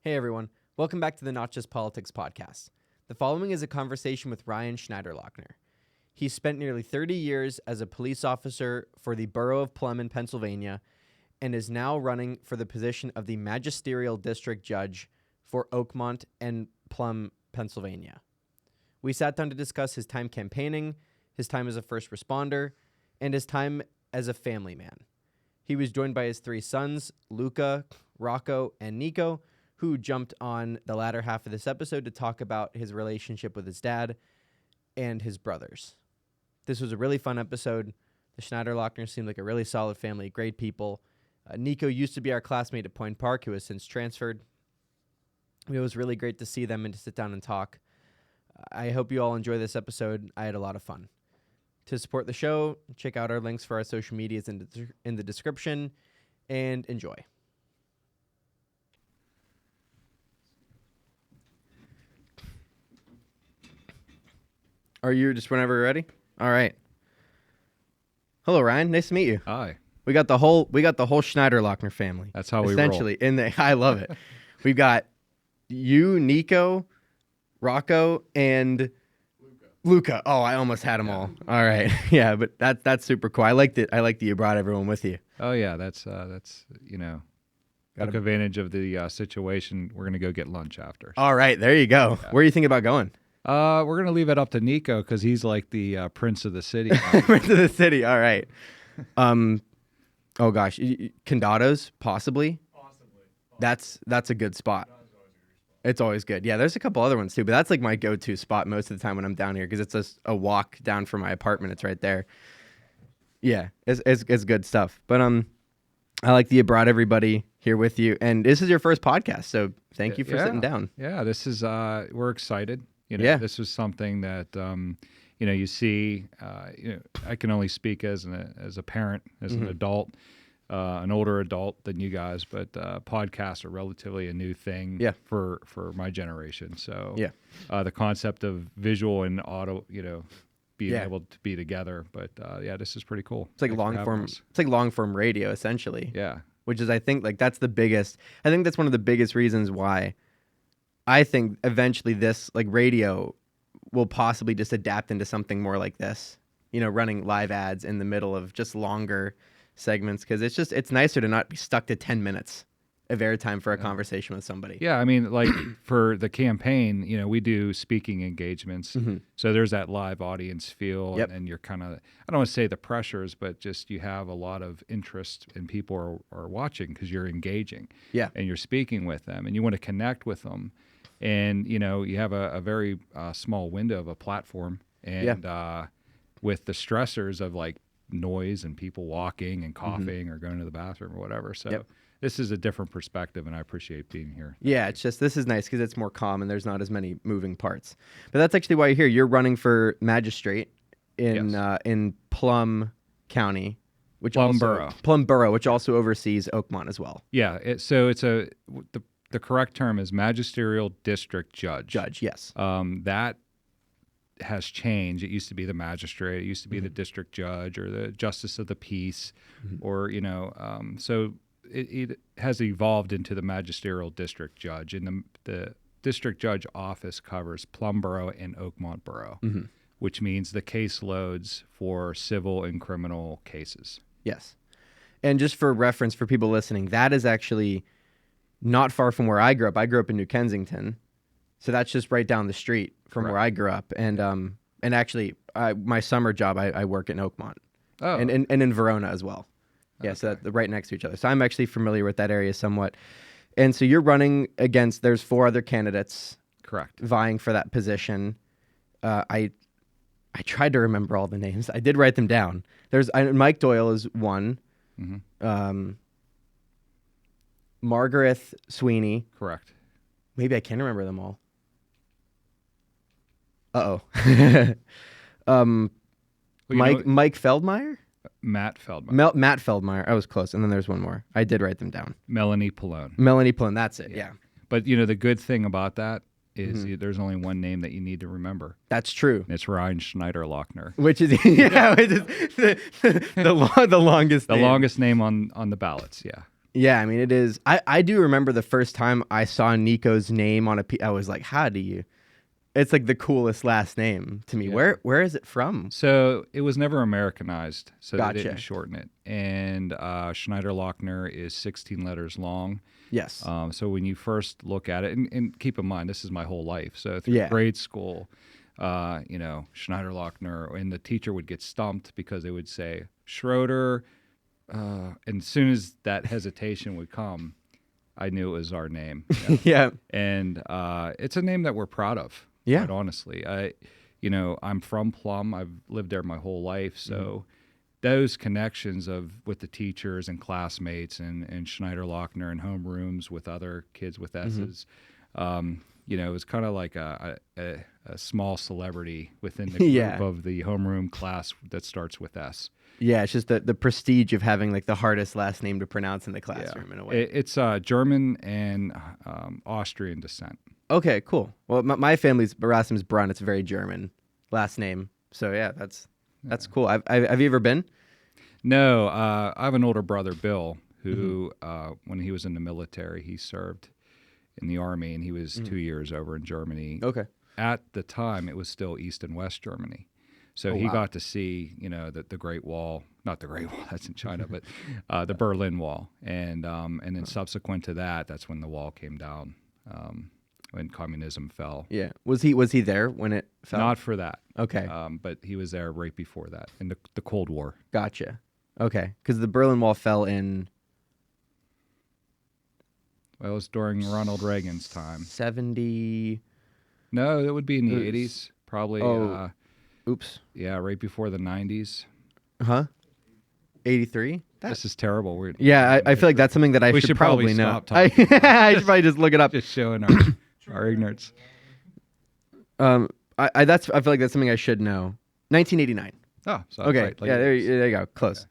Hey everyone, welcome back to the Not Just Politics podcast. The following is a conversation with Ryan Schneiderlochner. He spent nearly 30 years as a police officer for the borough of Plum in Pennsylvania and is now running for the position of the magisterial district judge for Oakmont and Plum, Pennsylvania. We sat down to discuss his time campaigning, his time as a first responder, and his time as a family man. He was joined by his three sons, Luca, Rocco, and Nico, who jumped on the latter half of this episode to talk about his relationship with his dad and his brothers. This was a really fun episode. The Schneiderlochner seemed like a really solid family, great people. Nico used to be our classmate at Point Park, who has since transferred. It was really great to see them and to sit down and talk. I hope you all enjoy this episode. I had a lot of fun. To support the show, check out our links for our social medias in the description, and enjoy. Are you just whenever you're ready? All right. Hello, Ryan. Nice to meet you. Hi. We got the whole Schneiderlochner family. That's how we essentially roll. I love it. We've got you, Nico, Rocco, and Luca. Oh, I almost had them all. All right. Yeah, but that's super cool. I liked it. I liked that you brought everyone with you. Oh yeah, that's took advantage of the situation. We're gonna go get lunch after. All right, there you go. Yeah. Where are you thinking about going? We're gonna leave it up to Nico because he's like the prince of the city. Prince of the city. All right. Oh gosh, Condados possibly. That's a good spot. It's always good. Yeah, there's a couple other ones too, but that's like my go-to spot most of the time when I'm down here because it's a walk down from my apartment. It's right there. Yeah, it's good stuff. But I like that you brought everybody here with you, and this is your first podcast, so thank you for sitting down. Yeah, this is we're excited. This was something that you see. I can only speak as a parent, as an adult. An older adult than you guys, but podcasts are relatively a new thing for my generation. So the concept of visual and audio, being able to be together. But this is pretty cool. It's like long form radio essentially. Yeah. Which is, I think, like that's one of the biggest reasons why I think eventually this like radio will possibly just adapt into something more like this, running live ads in the middle of just longer segments, because it's nicer to not be stuck to 10 minutes of airtime for a conversation with somebody. Yeah, I mean, like for the campaign, we do speaking engagements. Mm-hmm. So there's that live audience feel, and you're kind of, I don't want to say the pressures, but just you have a lot of interest and people are watching because you're engaging. Yeah. And you're speaking with them and you want to connect with them. And, you have a very small window of a platform. And with the stressors of like noise and people walking and coughing or going to the bathroom or whatever. So this is a different perspective, and I appreciate being here. Yeah, it's just, this is nice because it's more calm and there's not as many moving parts. But that's actually why you're here. You're running for Magistrate in Plum County, Plum Borough, which also oversees Oakmont as well. Yeah, the correct term is magisterial district judge. Judge, yes. That has changed. It used to be the magistrate. It used to be the district judge or the justice of the peace, or so it has evolved into the magisterial district judge. And the district judge office covers Plum Borough and Oakmont Borough, which means the caseloads for civil and criminal cases. Yes, and just for reference for people listening, that is actually not far from where I grew up. I grew up in New Kensington. So that's just right down the street from where I grew up. And actually, my summer job, I work in Oakmont. Oh. And in Verona as well. Yeah, okay. So that's right next to each other. So I'm actually familiar with that area somewhat. And so you're running against, there's 4 other candidates. Correct. Vying for that position. I tried to remember all the names. I did write them down. Mike Doyle is one. Mm-hmm. Margaret Sweeney. Correct. Maybe I can remember them all. Mike Feldmeyer? Matt Feldmeyer. Matt Feldmeyer. I was close. And then there's one more. I did write them down. Melanie Plum. That's it. Yeah. But the good thing about that is there's only one name that you need to remember. That's true. And it's Ryan Schneiderlochner. Which is the longest name. Longest name on the ballots, yeah. Yeah, I mean, it is. I do remember the first time I saw Nico's name on I was like, how do you? It's like the coolest last name to me. Yeah. Where is it from? So it was never Americanized, so Gotcha. they didn't shorten it. And Schneiderlochner is 16 letters long. Yes. So when you first look at it, and keep in mind, this is my whole life. So through grade school, Schneiderlochner, and the teacher would get stumped because they would say Schroeder. And as soon as that hesitation would come, I knew it was our name. Yeah. And it's a name that we're proud of. Yeah. Quite honestly, I'm from Plum. I've lived there my whole life, so those connections with the teachers and classmates and Schneiderlochner and homerooms with other kids with S's, it was kind of like a small celebrity within the group of the homeroom class that starts with S. Yeah, it's just the prestige of having like the hardest last name to pronounce in the classroom in a way. It's German and Austrian descent. Okay, cool. Well, my family's Rasmus Brunn. It's a very German last name. So yeah, that's cool. Have you ever been? No, I have an older brother, Bill, who when he was in the military, he served in the Army, and he was 2 years over in Germany. Okay. At the time, it was still East and West Germany. So he got to see, the Great Wall, not the Great Wall, that's in China, but the Berlin Wall. And then subsequent to that, that's when the wall came down, when communism fell. Yeah. Was he there when it fell? Not for that. Okay. But he was there right before that, in the Cold War. Gotcha. Okay. Because the Berlin Wall fell in... Well, it was during Ronald Reagan's time. 70... No, it would be in the 80s, probably. Oops. Yeah, right before the 90s. Huh? 83? This is terrible. I feel like that's something that I should probably know. Stop talking. I should probably just look it up. Just showing our ignorance. I feel like that's something I should know. 1989. Oh, so okay. Right, like there you go. Close.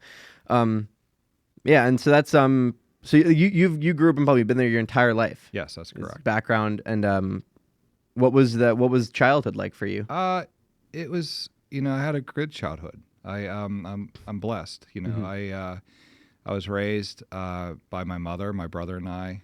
Yeah, and so that's so you grew up in Plum. You've been there your entire life. Yes, that's correct. Background and what was childhood like for you? It was, I had a good childhood. I'm blessed. I was raised by my mother, my brother and I.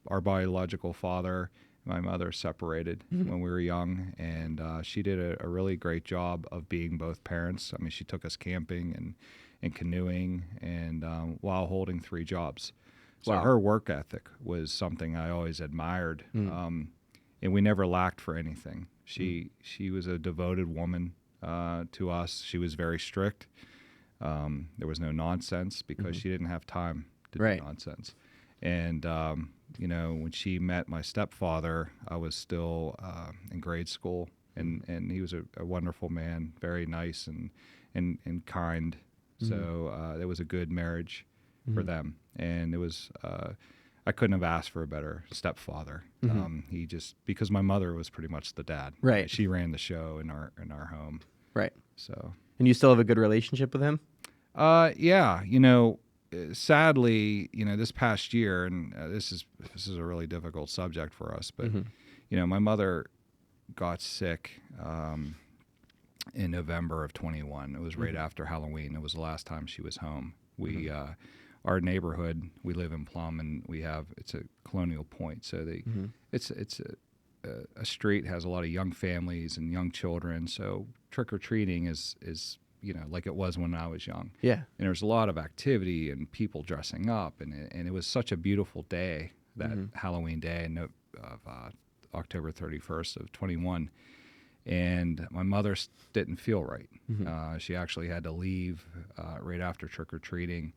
Our biological father, my mother separated when we were young, and she did a really great job of being both parents. I mean, she took us camping and canoeing, and while holding 3 jobs. So her work ethic was something I always admired, and we never lacked for anything. She was a devoted woman to us. She was very strict. There was no nonsense because she didn't have time to do nonsense. And, when she met my stepfather, I was still in grade school, and he was a wonderful man, very nice and kind. So it was a good marriage for them. And it was... I couldn't have asked for a better stepfather. He just, because my mother was pretty much the dad. Right. She ran the show in our home. Right. So. And you still have a good relationship with him? Yeah. Sadly, this past year, and this is a really difficult subject for us, but my mother got sick in November of 21. It was right after Halloween. It was the last time she was home. We our neighborhood, we live in Plum, and it's a colonial point, so it's a street has a lot of young families and young children, so trick-or-treating is like it was when I was young. Yeah. And there's a lot of activity and people dressing up, and it was such a beautiful day, that Halloween day of October 31st of 21. And my mother didn't feel right. She actually had to leave right after trick-or-treating,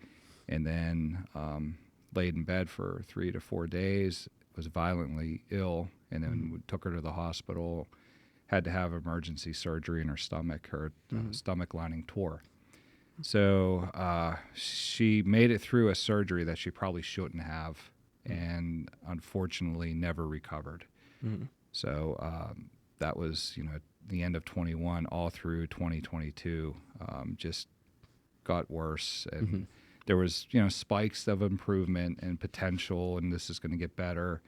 and then laid in bed for 3 to 4 days, was violently ill, and then we took her to the hospital, had to have emergency surgery in her stomach. Her stomach lining tore. So she made it through a surgery that she probably shouldn't have, and unfortunately never recovered. So that was, the end of 21 all through 2022, just got worse. And there was, spikes of improvement and potential, and this is going to get better.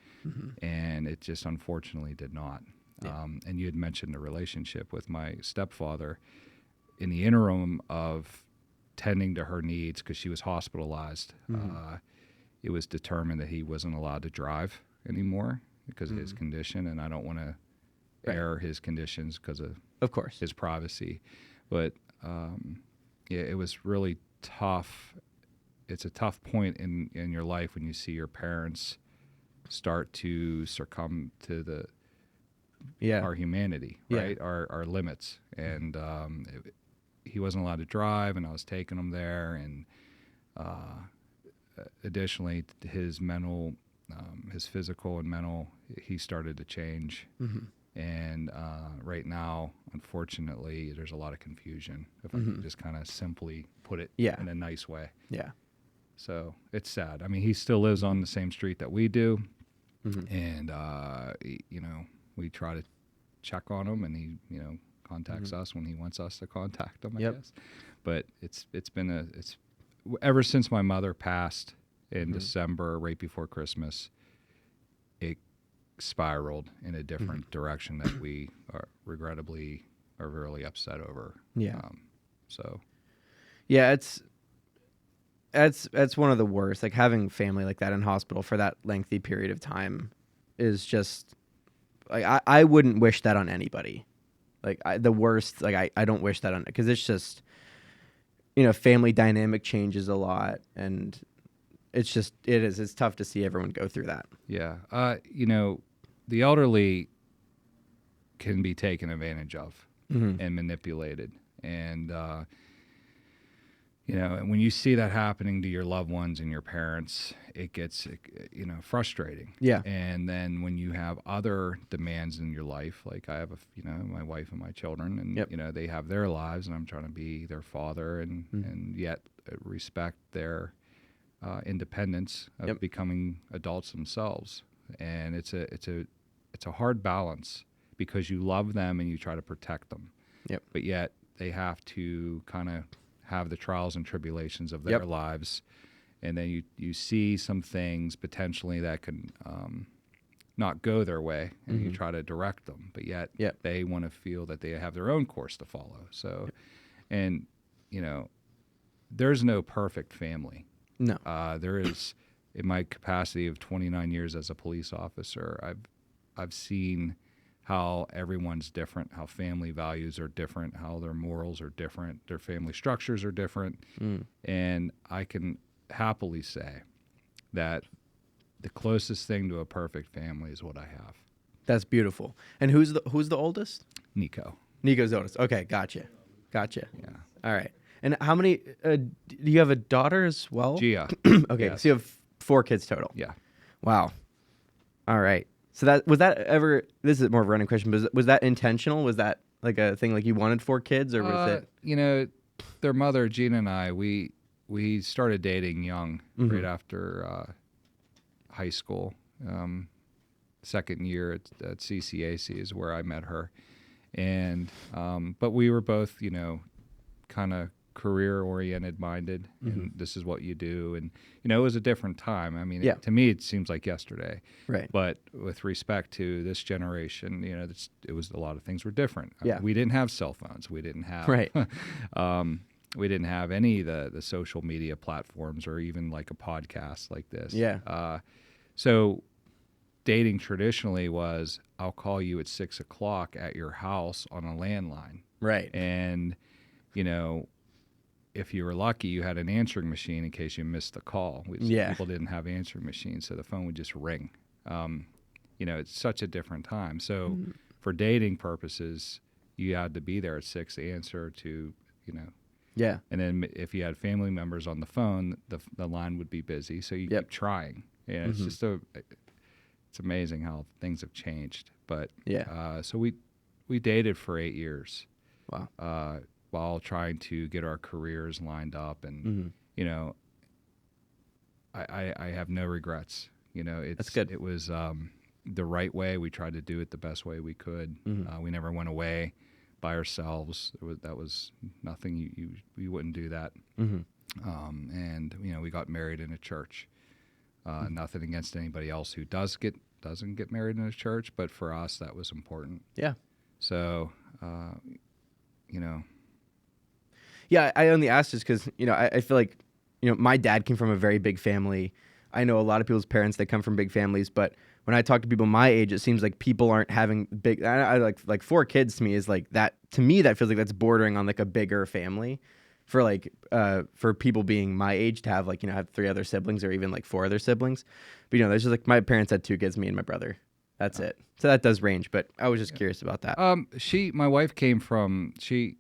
And it just unfortunately did not. Yeah. And you had mentioned the relationship with my stepfather. In the interim of tending to her needs, because she was hospitalized, it was determined that he wasn't allowed to drive anymore because of his condition, and I don't want to air his conditions because of course, his privacy. But yeah, it was really tough. It's a tough point in your life when you see your parents start to succumb to our humanity, right? Our limits. And he wasn't allowed to drive, and I was taking him there. And additionally, his mental, his physical and mental, he started to change. And right now, unfortunately, there's a lot of confusion, if I can just kind of simply put it in a nice way. Yeah. So it's sad. I mean, he still lives on the same street that we do. And, you know, we try to check on him, and he, you know, contacts us when he wants us to contact him, I guess. But it's been ever since my mother passed in December, right before Christmas, it spiraled in a different direction that we regrettably are really upset over. So yeah, that's one of the worst. Like, having family like that in hospital for that lengthy period of time is just like, I wouldn't wish that on anybody. Like, the worst, like, I don't wish that on, because it's just, you know, family dynamic changes a lot, and it's tough to see everyone go through that. Yeah. You know, the elderly can be taken advantage of and manipulated. And, you know, and when you see that happening to your loved ones and your parents, it gets, you know, frustrating. Yeah. And then when you have other demands in your life, like I have, you know, my wife and my children, and, you know, they have their lives, and I'm trying to be their father and yet respect their independence of becoming adults themselves. And it's a hard balance, because you love them and you try to protect them. But yet they have to kind of have the trials and tribulations of their lives, and then you see some things potentially that can not go their way, and you try to direct them, but yet they want to feel that they have their own course to follow. So, and you know, there's no perfect family. No, there is. In my capacity of 29 years as a police officer, I've seen how everyone's different, how family values are different, how their morals are different, their family structures are different. And I can happily say that the closest thing to a perfect family is what I have. That's beautiful. And who's the oldest? Nico. Nico's the oldest. Okay, gotcha. Yeah. All right. And how many, do you have a daughter as well? Gia. Okay, yes. So you have 4 kids total. Yeah. Wow. All right. So this is more of a running question, but was that intentional? Was that like a thing, like you wanted 4 kids, or was it? You know, their mother, Gina, and I, we started dating young, right after high school. Second year at CCAC is where I met her. And, but we were both, you know, kind of career-oriented minded, and this is what you do. And, you know, it was a different time. I mean, to me, it seems like yesterday. Right. But with respect to this generation, you know, it was a lot of things were different. Yeah. We didn't have cell phones. We didn't have we didn't have any of the social media platforms, or even like a podcast like this. Yeah. So dating traditionally was, I'll call you at 6 o'clock at your house on a landline. Right. And, you know, if you were lucky, you had an answering machine in case you missed the call. People didn't have answering machines, so the phone would just ring. You know, it's such a different time. So for dating purposes, you had to be there at 6 to answer to, you know. Yeah. And then if you had family members on the phone, the line would be busy, so you keep trying. Yeah, it's just it's amazing how things have changed. But so we dated for 8 years. Wow. While trying to get our careers lined up, and you know, I have no regrets. You know, That's good. It was the right way. We tried to do it the best way we could. We never went away by ourselves. That was nothing. You wouldn't do that. And you know, we got married in a church. Nothing against anybody else who doesn't get married in a church, but for us, that was important. Yeah. So, you know. Yeah, I only asked just because, you know, I feel like, you know, my dad came from a very big family. I know a lot of people's parents, they come from big families, but when I talk to people my age, it seems like people aren't having big. I like 4 kids to me is like that. To me, that feels like that's bordering on like a bigger family. For people being my age to have like, you know, have 3 other siblings or even like 4 other siblings. But, you know, there's just like my parents had 2 kids, me and my brother. That's it. So that does range, but I was just curious about that. My wife came from, she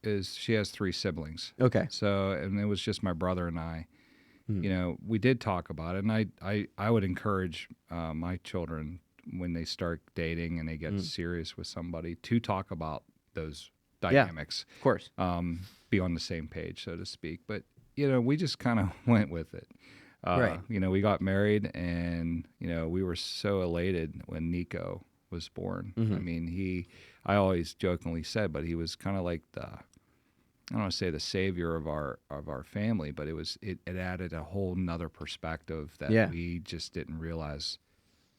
has 3 siblings. Okay. So, and it was just my brother and I. You know, we did talk about it, and I would encourage my children when they start dating and they get serious with somebody to talk about those dynamics. Of course. Be on the same page, so to speak. But, you know, we just kind of went with it. Right. You know, we got married, and, you know, we were so elated when Nico was born. I mean, I always jokingly said, but he was kind of like I don't want to say the savior of our family, but it added a whole nother perspective that we just didn't realize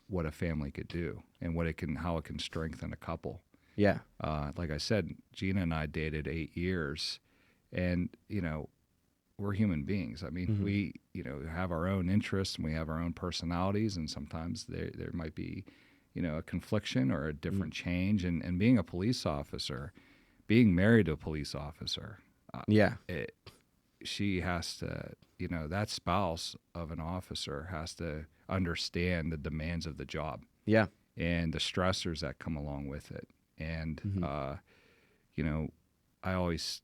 what a family could do and how it can strengthen a couple. Yeah. Like I said, Gina and I dated 8 years, and, you know, we're human beings. I mean, we, you know, have our own interests and we have our own personalities, and sometimes there might be, you know, a confliction or a different change. And being a police officer, being married to a police officer, she has to, you know, that spouse of an officer has to understand the demands of the job. Yeah. And the stressors that come along with it. And, you know, I always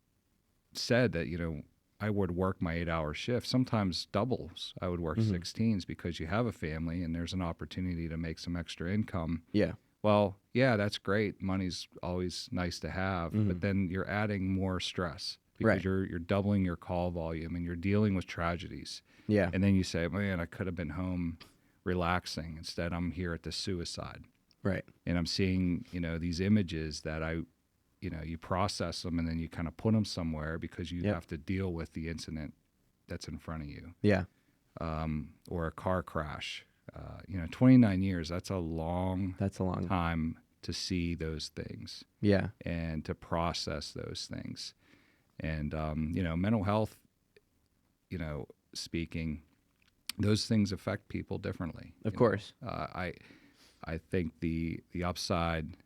said that, you know, I would work my 8-hour shift, sometimes doubles. I would work 16s because you have a family and there's an opportunity to make some extra income. Yeah. Well, yeah, that's great. Money's always nice to have, but then you're adding more stress because you're doubling your call volume and you're dealing with tragedies. Yeah. And then you say, man, I could have been home relaxing. Instead, I'm here at the suicide. Right. And I'm seeing, you know, these images that you know, you process them and then you kind of put them somewhere because you have to deal with the incident that's in front of you. Yeah. Or a car crash. You know, 29 years, that's a long time to see those things. Yeah. And to process those things. And, you know, mental health, you know, speaking, those things affect people differently. Of course. I think the upside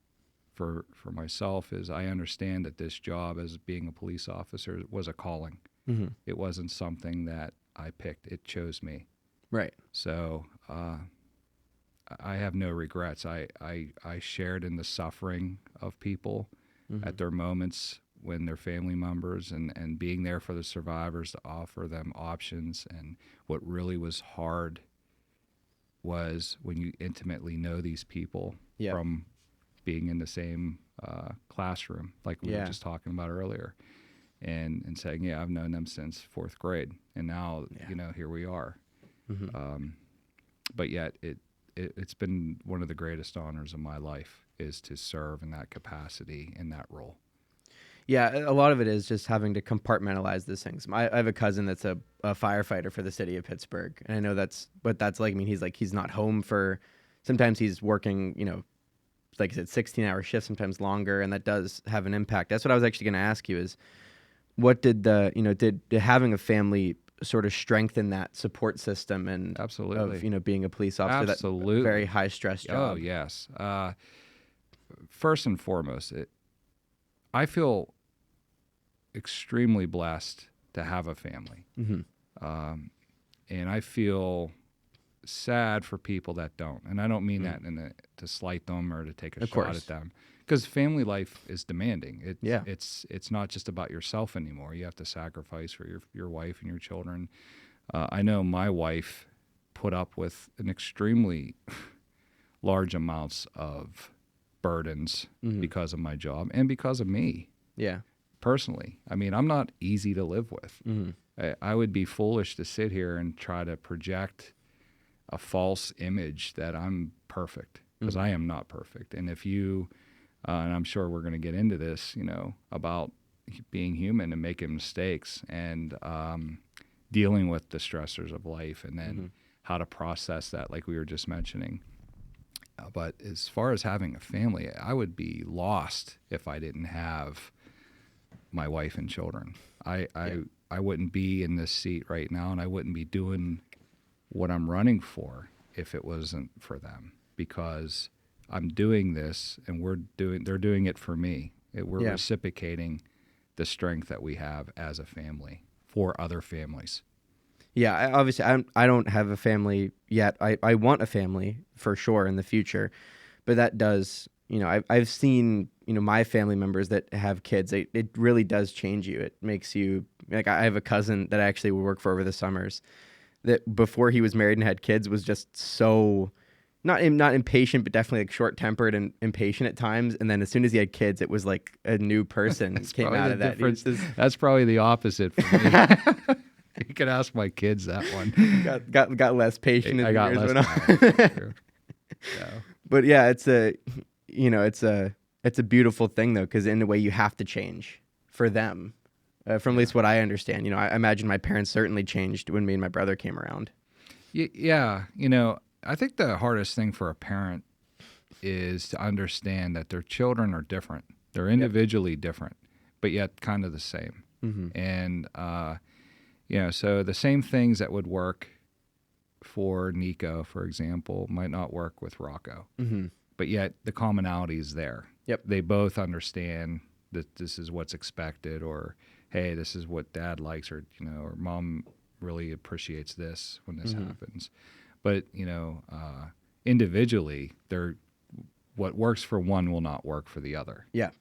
for myself is I understand that this job as being a police officer was a calling. It wasn't something that I picked. It chose me. Right. So I have no regrets. I shared in the suffering of people at their moments when they're family members and being there for the survivors to offer them options. And what really was hard was when you intimately know these people from being in the same classroom, like we were just talking about earlier, and saying, yeah, I've known them since 4th grade, and now, you know, here we are. But yet it's been one of the greatest honors of my life is to serve in that capacity, in that role. Yeah, a lot of it is just having to compartmentalize these things. I have a cousin that's a firefighter for the city of Pittsburgh, and I know that's what that's like. I mean, he's not home for, sometimes he's working, you know, like I said, 16-hour shifts, sometimes longer, and that does have an impact. That's what I was actually going to ask you is, what did did having a family sort of strengthen that support system and Absolutely. of, you know, being a police officer, Absolutely. that very high stress job? Oh, yes. First and foremost, I feel extremely blessed to have a family. And I feel sad for people that don't. And I don't mean that to slight them or to take a shot at them. Because family life is demanding. It's not just about yourself anymore. You have to sacrifice for your wife and your children. I know my wife put up with an extremely large amounts of burdens because of my job and because of me. Yeah. Personally. I mean, I'm not easy to live with. I would be foolish to sit here and try to project a false image that I'm perfect, because I am not perfect. And if you, and I'm sure we're going to get into this, you know, about being human and making mistakes and dealing with the stressors of life, and then how to process that, like we were just mentioning. But as far as having a family, I would be lost if I didn't have my wife and children. I wouldn't be in this seat right now, and I wouldn't be doing what I'm running for if it wasn't for them, because I'm doing this and they're doing it for me. We're reciprocating the strength that we have as a family for other families. Yeah, obviously, I don't have a family yet. I want a family for sure in the future, but that does, I've seen, my family members that have kids. It really does change you. It makes you, like, I have a cousin that I actually would work for over the summers that before he was married and had kids was just so, not impatient, but definitely like short-tempered and impatient at times. And then as soon as he had kids, it was like a new person came out of that. That's probably the opposite for me. You could ask my kids that one. Got less patient as I got years less went on. Yeah. But yeah, it's a beautiful thing though, because in a way you have to change for them. From at least what I understand, I imagine my parents certainly changed when me and my brother came around. Yeah, I think the hardest thing for a parent is to understand that their children are different. They're individually different, but yet kind of the same. Mm-hmm. And so the same things that would work for Nico, for example, might not work with Rocco. Mm-hmm. But yet the commonality is there. Yep. They both understand that this is what's expected, or, hey, this is what dad likes, or, or mom really appreciates this when this happens. But, individually, what works for one will not work for the other. Yeah.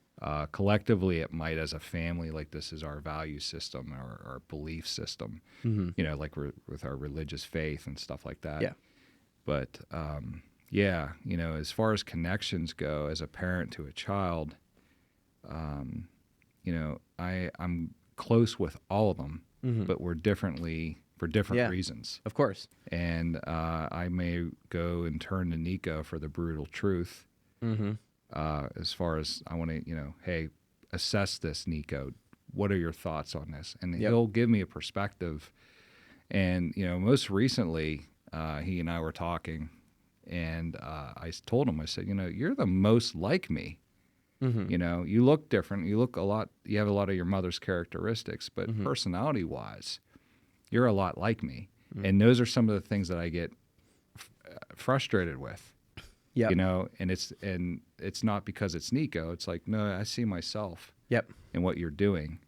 Collectively, it might as a family, like this is our value system or our belief system, like with our religious faith and stuff like that. Yeah. But, as far as connections go as a parent to a child, I'm close with all of them, but we're for different reasons. Of course. And I may go and turn to Nico for the brutal truth. Mm-hmm. As far as I want to, hey, assess this, Nico. What are your thoughts on this? And he'll give me a perspective. And, most recently, he and I were talking, and I told him, I said, you're the most like me. Mm-hmm. You look different. You have a lot of your mother's characteristics, but personality-wise, you're a lot like me. Mm-hmm. And those are some of the things that I get frustrated with. Yep. And it's not because it's Nico. It's like, no, I see myself in what you're doing.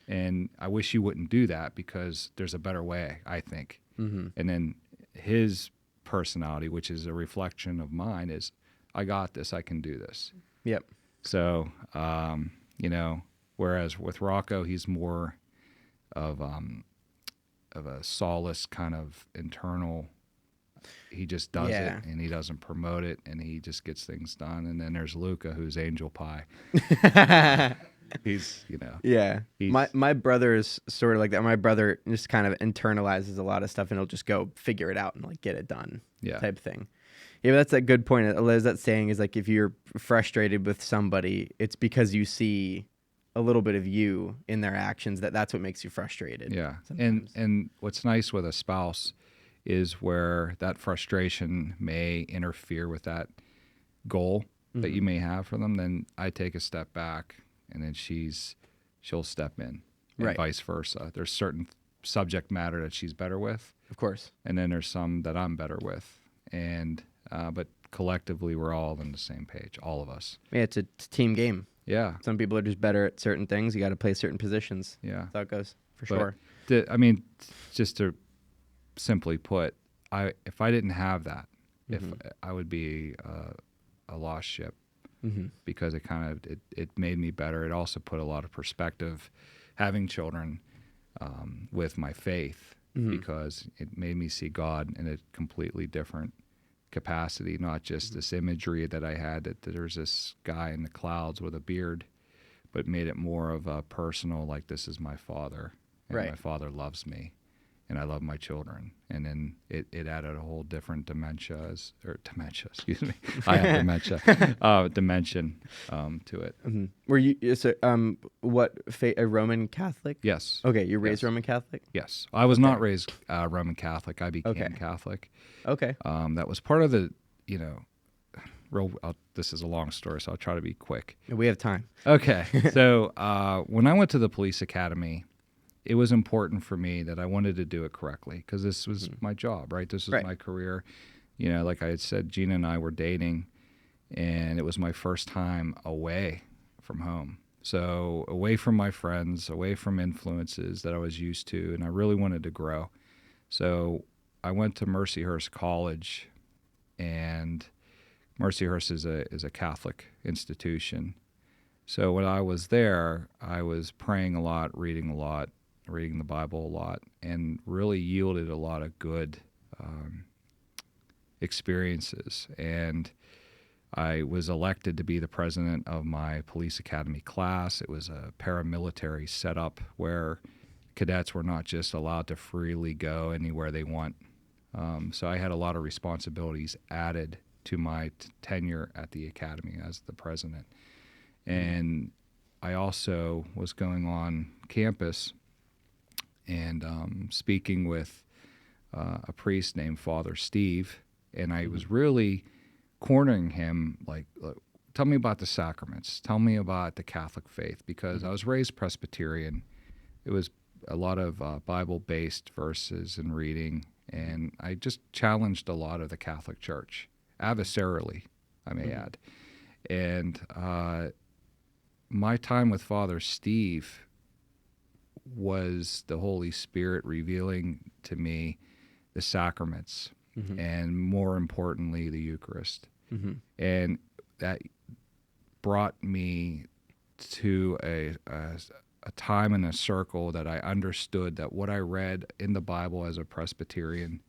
And I wish you wouldn't do that because there's a better way, I think. Mm-hmm. And then his personality, which is a reflection of mine, is I got this, I can do this. Yep. So, whereas with Rocco, he's more of a solace kind of internal. He just does it, and he doesn't promote it, and he just gets things done. And then there's Luca, who's angel pie. He's, my brother's sort of like that. My brother just kind of internalizes a lot of stuff, and he'll just go figure it out and like get it done, type thing. Yeah, but that's a good point. As that saying is, like, if you're frustrated with somebody, it's because you see a little bit of you in their actions. That's what makes you frustrated. Yeah, and what's nice with a spouse is where that frustration may interfere with that goal that you may have for them. Then I take a step back, and then she'll step in, and vice versa. There's certain subject matter that she's better with, of course, and then there's some that I'm better with, and but collectively we're all on the same page, all of us. Yeah, it's a team game. Yeah, some people are just better at certain things. You got to play certain positions. Yeah, that's how it goes for sure. Just to simply put, if I didn't have that, if I would be a lost ship, because it made me better. It also put a lot of perspective, having children with my faith, because it made me see God in a completely different capacity, not just this imagery that I had that there's this guy in the clouds with a beard, but made it more of a personal, like, this is my father, and my father loves me, and I love my children. And then it added a whole different dementia, excuse me. I have dementia, dimension to it. Mm-hmm. Were you, a Roman Catholic? Yes. Okay, you're raised Roman Catholic? Yes. I was not raised Roman Catholic. I became Catholic. Okay. That was part of the, this is a long story, so I'll try to be quick. We have time. Okay. So when I went to the police academy, it was important for me that I wanted to do it correctly because this was my job, right? This was my career. Like I had said, Gina and I were dating, and it was my first time away from home. So away from my friends, away from influences that I was used to, and I really wanted to grow. So I went to Mercyhurst College, and Mercyhurst is a Catholic institution. So when I was there, I was praying a lot, reading the Bible a lot, and really yielded a lot of good experiences. And I was elected to be the president of my police academy class. It was a paramilitary setup where cadets were not just allowed to freely go anywhere they want. So I had a lot of responsibilities added to my tenure at the academy as the president. And I also was going on campus and speaking with a priest named Father Steve, and I was really cornering him, like, tell me about the sacraments, tell me about the Catholic faith, because I was raised Presbyterian. It was a lot of Bible-based verses and reading, and I just challenged a lot of the Catholic Church, adversarially, I may add. And my time with Father Steve was the Holy Spirit revealing to me the sacraments, and more importantly, the Eucharist. And that brought me to a time in a circle that I understood that what I read in the Bible as a Presbyterian,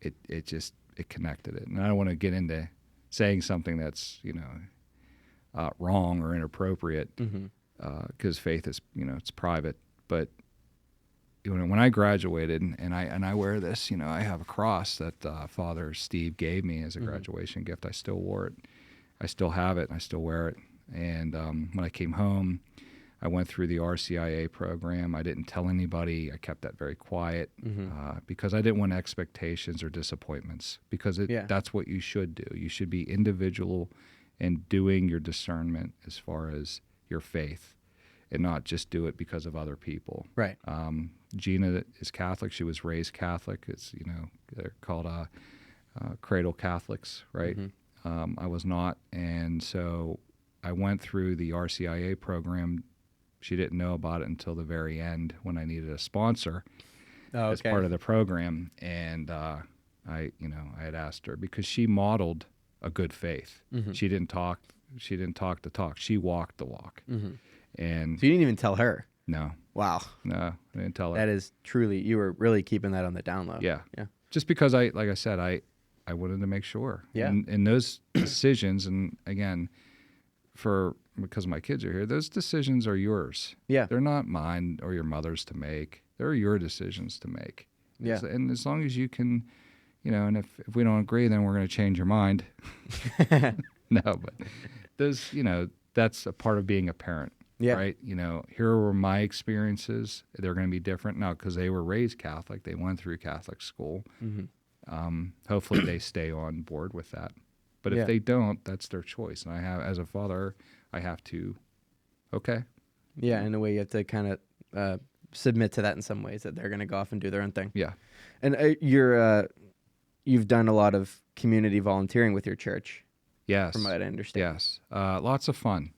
it connected it. And I don't want to get into saying something that's wrong or inappropriate, because faith is it's private. But when I graduated, and I wear this, I have a cross that Father Steve gave me as a graduation gift. I still wore it. I still have it, and I still wear it. And when I came home, I went through the RCIA program. I didn't tell anybody. I kept that very quiet because I didn't want expectations or disappointments, because that's what you should do. You should be individual in doing your discernment as far as your faith, and not just do it because of other people. Right. Gina is Catholic. She was raised Catholic. It's, they're called cradle Catholics, right? I was not. And so I went through the RCIA program. She didn't know about it until the very end when I needed a sponsor as part of the program. And I had asked her, because she modeled a good faith. She didn't talk the talk. She walked the walk. And so you didn't even tell her? No. Wow. No, I didn't tell her. That is truly, you were really keeping that on the down low. Yeah. Just because like I said, I wanted to make sure. Yeah. And those decisions, and again, because my kids are here, those decisions are yours. Yeah. They're not mine or your mother's to make. They're your decisions to make. Yeah. And as long as you can, and if we don't agree, then we're going to change your mind. No, but those, that's a part of being a parent. Yeah. Right. Here were my experiences. They're going to be different now because they were raised Catholic. They went through Catholic school. Hopefully they stay on board with that. But if they don't, that's their choice. And as a father, I have to, Yeah, in a way you have to kind of submit to that in some ways, that they're going to go off and do their own thing. Yeah. And you've done a lot of community volunteering with your church. Yes. From what I understand. Yes. Lots of fun.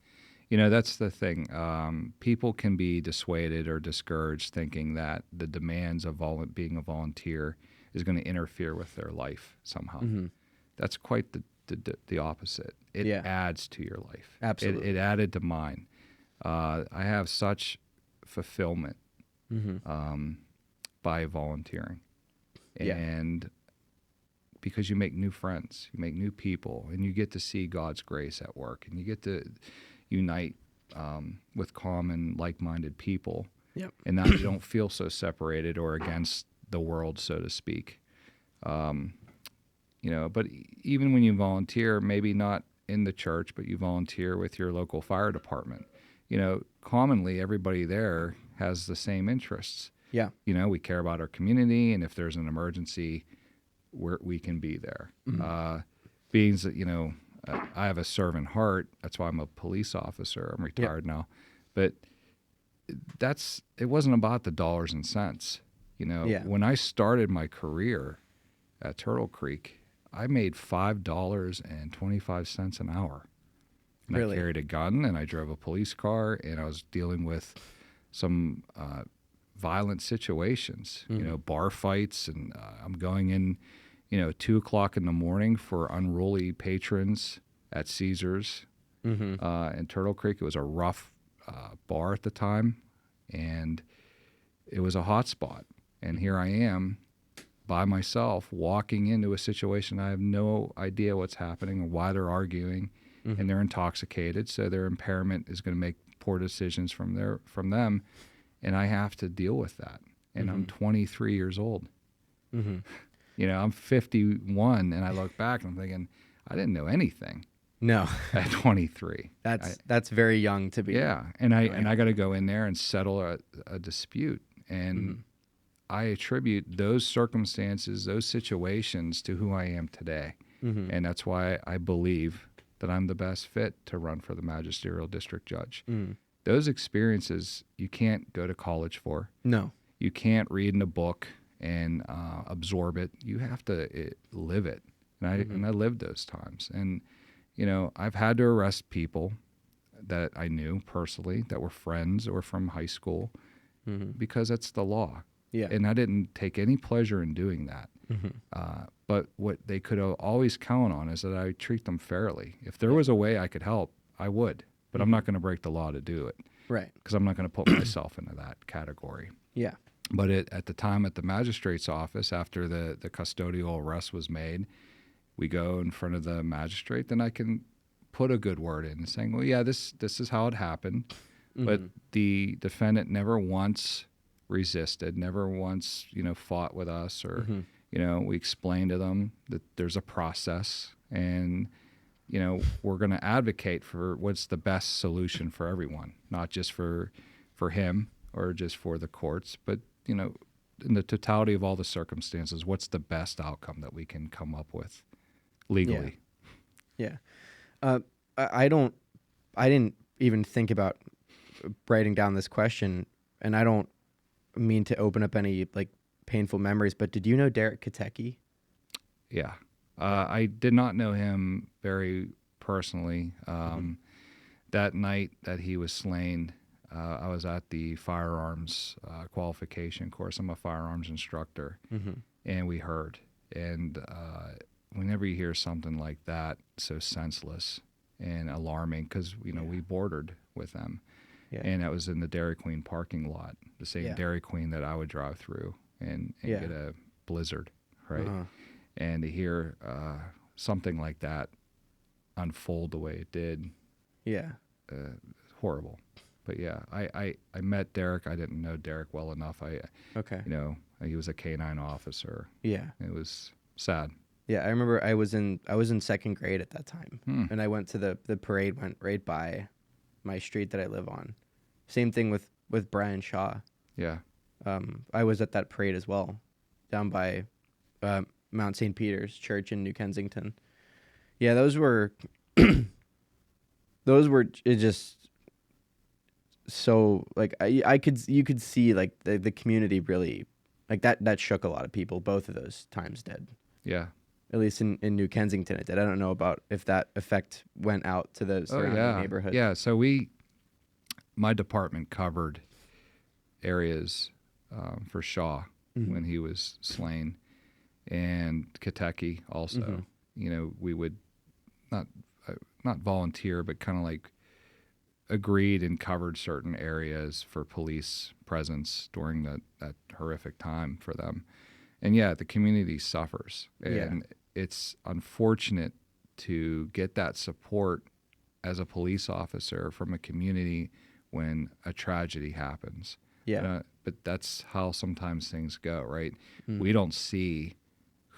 That's the thing. People can be dissuaded or discouraged thinking that the demands of being a volunteer is going to interfere with their life somehow. That's quite the opposite. It adds to your life. Absolutely. It added to mine. I have such fulfillment by volunteering. And because you make new friends, you make new people, and you get to see God's grace at work, and you get to unite with common, like-minded people. Yep. And now you don't feel so separated or against the world, so to speak. But even when you volunteer, maybe not in the church, but you volunteer with your local fire department, commonly everybody there has the same interests. Yeah. We care about our community, and if there's an emergency, we can be there. Being that, I have a servant heart. That's why I'm a police officer. I'm retired now. But it wasn't about the dollars and cents. When I started my career at Turtle Creek, I made $5.25 an hour. And Really? I carried a gun, and I drove a police car, and I was dealing with some violent situations, bar fights, and I'm going in, 2:00 in the morning for unruly patrons at Caesars in Turtle Creek. It was a rough bar at the time, and it was a hot spot. And here I am by myself walking into a situation. I have no idea what's happening or why they're arguing, and they're intoxicated, so their impairment is going to make poor decisions from them, and I have to deal with that. And I'm 23 years old. I'm 51, and I look back and I'm thinking, I didn't know anything. No. At 23. That's very young to be. Yeah, and I got to go in there and settle a dispute, and I attribute those circumstances, those situations to who I am today. And that's why I believe that I'm the best fit to run for the magisterial district judge. Those experiences you can't go to college for. No. You can't read in a book and absorb it. You have to live it. And I lived those times. And, I've had to arrest people that I knew personally that were friends or from high school because that's the law. Yeah. And I didn't take any pleasure in doing that. But what they could always count on is that I treat them fairly. If there was a way I could help, I would. But I'm not going to break the law to do it. Right. Because I'm not going to put myself into that category. Yeah. But at the time at the magistrate's office, after the custodial arrest was made, we go in front of the magistrate, then I can put a good word in saying, well, yeah, this is how it happened. But the defendant never once resisted, never once, fought with us or, we explained to them that there's a process and, we're going to advocate for what's the best solution for everyone, not just for him or just for the courts, but, in the totality of all the circumstances, what's the best outcome that we can come up with legally? Yeah. I didn't even think about writing down this question, and I don't mean to open up any painful memories, but did you know Derek Katecki? Yeah. I did not know him very personally. That night that he was slain, I was at the firearms qualification course. I'm a firearms instructor, and we heard. And whenever you hear something like that, so senseless and alarming, because we bordered with them, and that was in the Dairy Queen parking lot, the same Dairy Queen that I would drive through and get a blizzard, right? And to hear something like that unfold the way it did, horrible. But yeah, I met Derek. I didn't know Derek well enough. He was a K-9 officer. Yeah, it was sad. Yeah, I remember I was in second grade at that time, and I went to the parade. Went right by my street that I live on. Same thing with Brian Shaw. Yeah, I was at that parade as well, down by Mount St. Peter's Church in New Kensington. Yeah, those were just so you could see the community really that shook a lot of people. Both of those times did. Yeah. At least in New Kensington it did. I don't know about if that effect went out to the surrounding neighborhood. Yeah, so my department covered areas for Shaw when he was slain, and Katecki also. We would not volunteer, but kind of agreed and covered certain areas for police presence during that horrific time for them. And yeah, the community suffers, and it's unfortunate to get that support as a police officer from a community when a tragedy happens. Yeah. But that's how sometimes things go, right? We don't see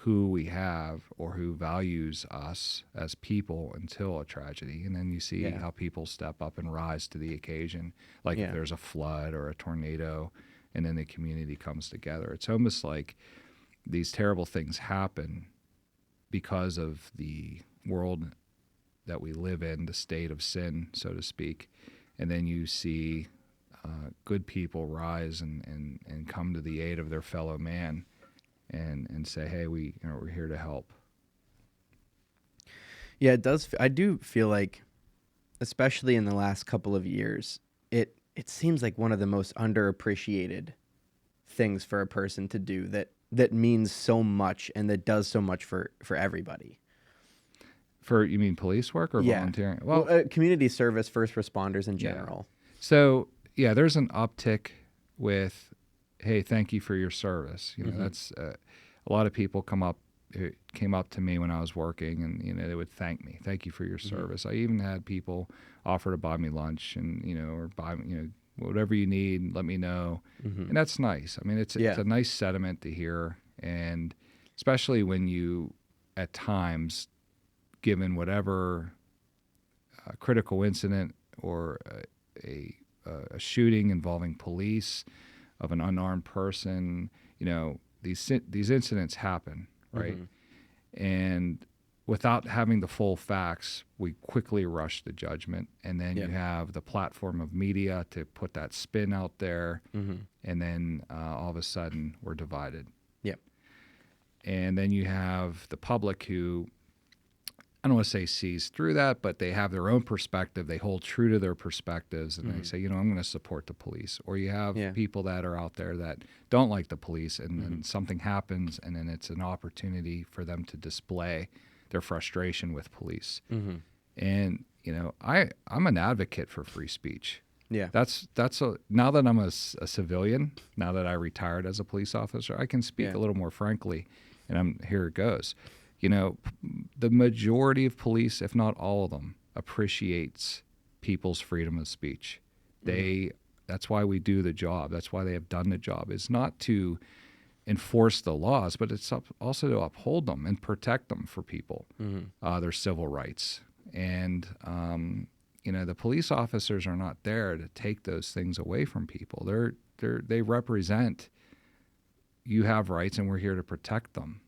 who we have or who values us as people until a tragedy. And then you see how people step up and rise to the occasion, if there's a flood or a tornado, and then the community comes together. It's almost like these terrible things happen because of the world that we live in, the state of sin, so to speak. And then you see good people rise and come to the aid of their fellow man and say, hey, we're here to help. Yeah, it does. I do feel like, especially in the last couple of years, it seems like one of the most underappreciated things for a person to do that means so much and that does so much for everybody. You mean police work or volunteering? Well, community service, first responders in general. So, there's an uptick with, hey, thank you for your service. That's a lot of people came up to me when I was working, and they would thank me. Thank you for your service. I even had people offer to buy me lunch and or buy me whatever you need. Let me know, and that's nice. I mean, it's a nice sentiment to hear, and especially when you, at times, given whatever critical incident or a shooting involving police of an unarmed person, these incidents happen, right? And without having the full facts, we quickly rush to judgment, and then you have the platform of media to put that spin out there, and then all of a sudden we're divided. Yep. And then you have the public who, I don't want to say sees through that, but they have their own perspective. They hold true to their perspectives, and they say, I'm going to support the police. Or you have people that are out there that don't like the police, and then something happens, and then it's an opportunity for them to display their frustration with police. And I'm an advocate for free speech. Yeah, now that I'm a civilian, now that I retired as a police officer, I can speak a little more frankly, and here it goes. The majority of police, if not all of them, appreciates people's freedom of speech. That's why we do the job. That's why they have done the job. It's not to enforce the laws, but it's also to uphold them and protect them for people, their civil rights. And the police officers are not there to take those things away from people. They represent, you have rights, and we're here to protect them.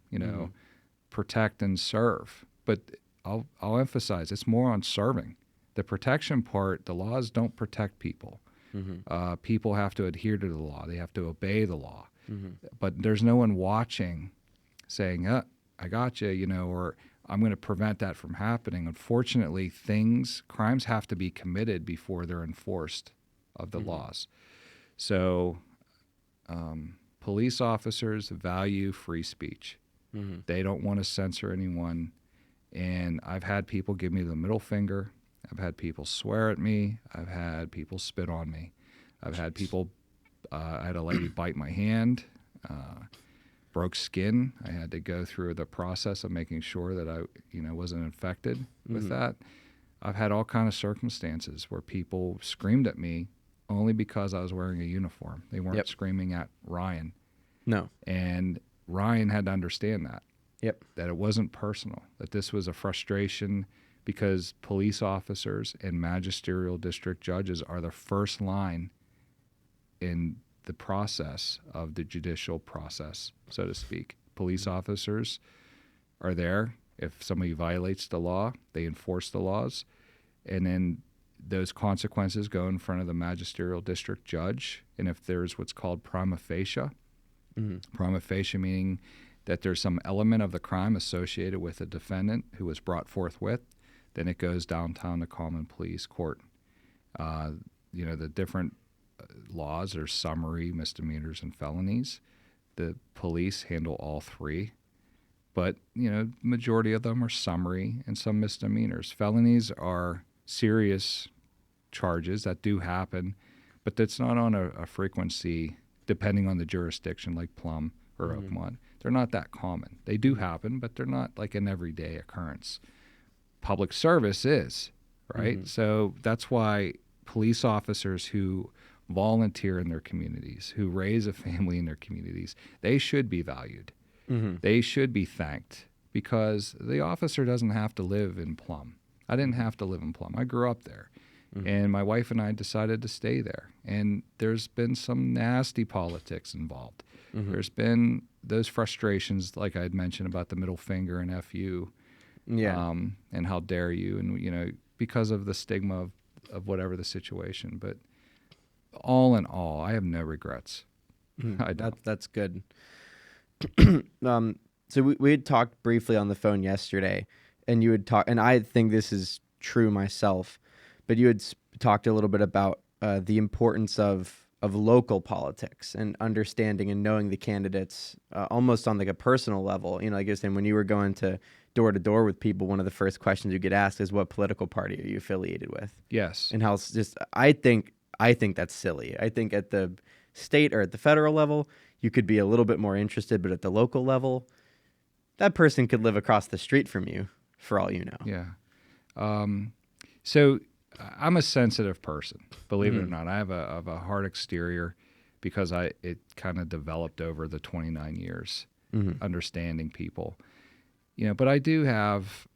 Protect and serve. But I'll emphasize, it's more on serving. The protection part, the laws don't protect people. People have to adhere to the law. They have to obey the law. But there's no one watching saying, I got you, or I'm going to prevent that from happening. Unfortunately, crimes have to be committed before they're enforced of the laws. So police officers value free speech. They don't want to censor anyone. And I've had people give me the middle finger. I've had people swear at me. I've had people spit on me. I've had people, I had a lady bite my hand, broke skin. I had to go through the process of making sure that I, wasn't infected with that. I've had all kinds of circumstances where people screamed at me only because I was wearing a uniform. They weren't screaming at Ryan. No. And Ryan had to understand that. That it wasn't personal, that this was a frustration because police officers and magisterial district judges are the first line in the process of the judicial process, so to speak. Police officers are there. If somebody violates the law, they enforce the laws, and then those consequences go in front of the magisterial district judge. And if there's what's called prima facie, prima facie meaning that there's some element of the crime associated with a defendant who was brought forthwith, then it goes downtown to common pleas court. The different laws are summary, misdemeanors, and felonies. The police handle all three, but majority of them are summary and some misdemeanors. Felonies are serious charges that do happen, but that's not on a frequency depending on the jurisdiction, like Plum or Oakmont. They're not that common. They do happen, but they're not like an everyday occurrence. Public service is, right? So that's why police officers who volunteer in their communities, who raise a family in their communities, they should be valued. They should be thanked, because the officer doesn't have to live in Plum. I didn't have to live in Plum. I grew up there. And my wife and I decided to stay there. And there's been some nasty politics involved. There's been those frustrations, like I had mentioned about the middle finger and FU, and how dare you, and because of the stigma of whatever the situation. But all in all, I have no regrets. I don't. That's good. So we had talked briefly on the phone yesterday, and you had talked, and I think this is true myself, but you had talked a little bit about the importance of local politics and understanding and knowing the candidates almost on like a personal level. You know, like you're saying, when you were going to door with people, one of the first questions you get asked is, what political party are you affiliated with? Yes. And how it's just, I think that's silly. I think at the state or at the federal level, you could be a little bit more interested, but at the local level, that person could live across the street from you for all you know. Yeah. So I'm a sensitive person, believe it or not. I have a hard exterior because it kind of developed over the 29 years, understanding people. You know, but I do have,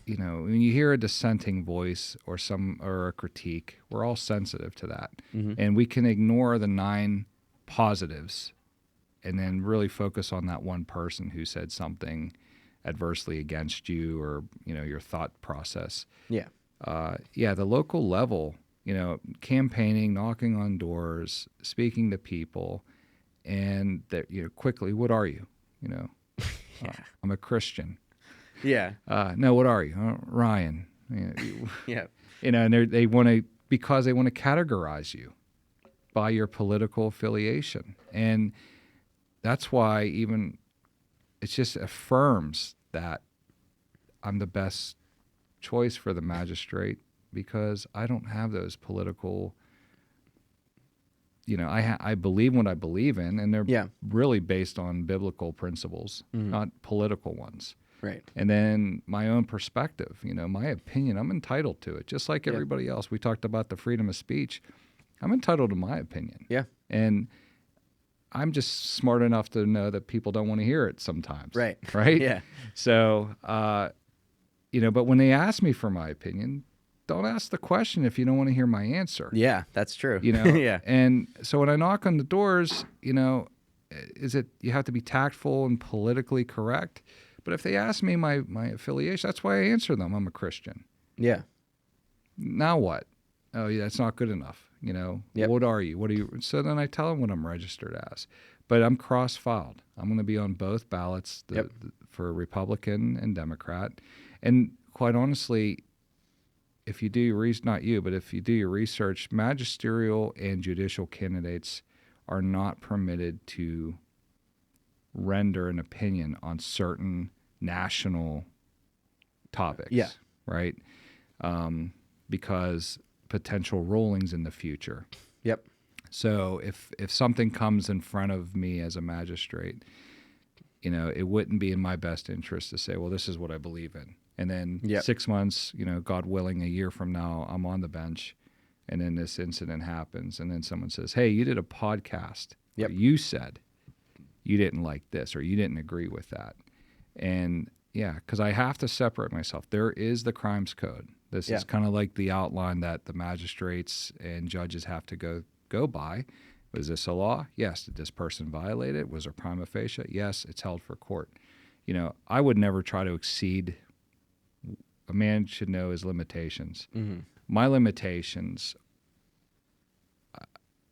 you know, when you hear a dissenting voice or a critique, we're all sensitive to that. And we can ignore the 9 positives and then really focus on that one person who said something adversely against you or, you know, your thought process. Yeah. The local level, you know, campaigning, knocking on doors, speaking to people, and that, you know, quickly, what are you? You know, I'm a Christian. Yeah. No, what are you? Ryan. You know, Yeah. You know, and they want to, because they want to categorize you by your political affiliation. And that's why even it just affirms that I'm the best choice for the magistrate, because I don't have those political, you know, I believe what I believe in, and they're really based on biblical principles, not political ones. Right. And then my own perspective, you know, my opinion, I'm entitled to it, just like everybody else. We talked about the freedom of speech. I'm entitled to my opinion. Yeah. And I'm just smart enough to know that people don't want to hear it sometimes. Right. Right? Yeah. So, you know, but when they ask me for my opinion, don't ask the question if you don't want to hear my answer. Yeah, that's true. You know? Yeah. And so when I knock on the doors, you know, you have to be tactful and politically correct. But if they ask me my affiliation, that's why I answer them. I'm a Christian. Yeah. Now what? Oh, yeah, that's not good enough. You know, What are you? What are you? So then I tell them what I'm registered as. But I'm cross-filed. I'm going to be on both ballots for Republican and Democrat. And quite honestly, if you do your if you do your research, magisterial and judicial candidates are not permitted to render an opinion on certain national topics. Yeah. Right? Because potential rulings in the future. Yep. So if something comes in front of me as a magistrate, you know, it wouldn't be in my best interest to say, well, this is what I believe in. And then 6 months, you know, God willing, a year from now, I'm on the bench, and then this incident happens, and then someone says, hey, you did a podcast where you said you didn't like this or you didn't agree with that. And because I have to separate myself. There is the crimes code. This is kind of like the outline that the magistrates and judges have to go by. Was this a law? Yes. Did this person violate it? Was there prima facie? Yes. It's held for court. You know, I would never try to exceed. A man should know his limitations. My limitations,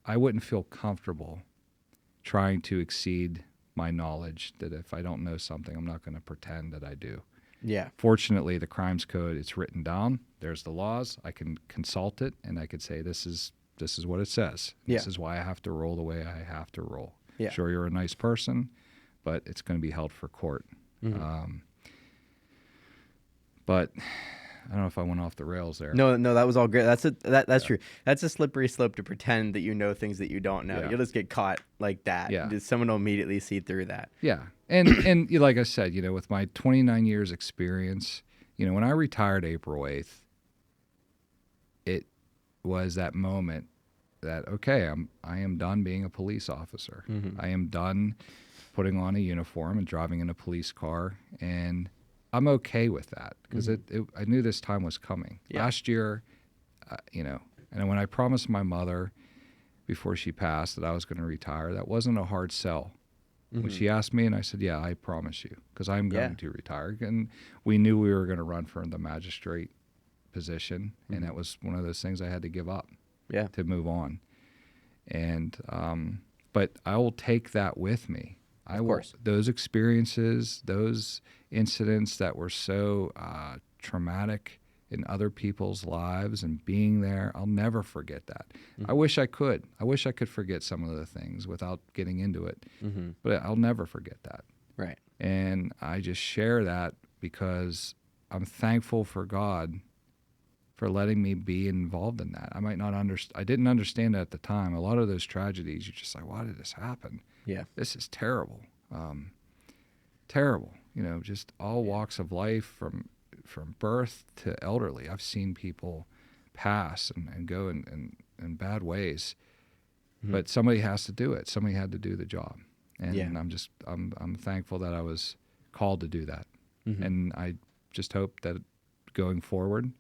I wouldn't feel comfortable trying to exceed my knowledge, that if I don't know something, I'm not going to pretend that I do. Yeah. Fortunately, the crimes code, it's written down. There's the laws. I can consult it, and I could say, this is what it says. This is why I have to roll the way I have to roll. Yeah. Sure, you're a nice person, but it's going to be held for court. But I don't know if I went off the rails there. No, that was all great. That's true. That's a slippery slope to pretend that you know things that you don't know. You'll just get caught like that. Yeah. Someone will immediately see through that. Yeah. And like I said, you know, with my 29 years experience, you know, when I retired April 8th, it was that moment that, okay, I am done being a police officer. I am done putting on a uniform and driving in a police car, and I'm okay with that because I knew this time was coming. Last year, you know, and when I promised my mother before she passed that I was going to retire, that wasn't a hard sell. When she asked me, and I said, yeah, I promise you, because I'm going to retire. And we knew we were going to run for the magistrate position, and that was one of those things I had to give up to move on. And but I will take that with me. Of course. Those experiences, those incidents that were so traumatic in other people's lives and being there, I'll never forget that. I wish I could. I wish I could forget some of the things without getting into it. But I'll never forget that. Right. And I just share that because I'm thankful for God for letting me be involved in that. I might not I didn't understand it at the time. A lot of those tragedies, you're just like, why did this happen? Yeah. This is terrible. Terrible. Just all walks of life from birth to elderly. I've seen people pass and go in bad ways, but somebody has to do it. Somebody had to do the job. And I'm thankful that I was called to do that. And I just hope that going forward,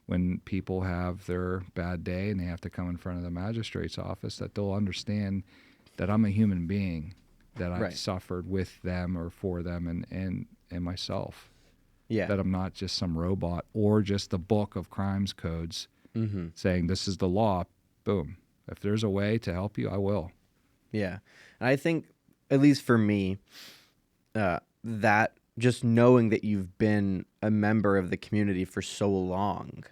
when people have their bad day and they have to come in front of the magistrate's office, that they'll understand that I'm a human being, that I've suffered with them or for them and myself. Yeah. That I'm not just some robot or just the book of crimes codes saying this is the law. Boom. If there's a way to help you, I will. Yeah. And I think, at least for me, that just knowing that you've been a member of the community for so long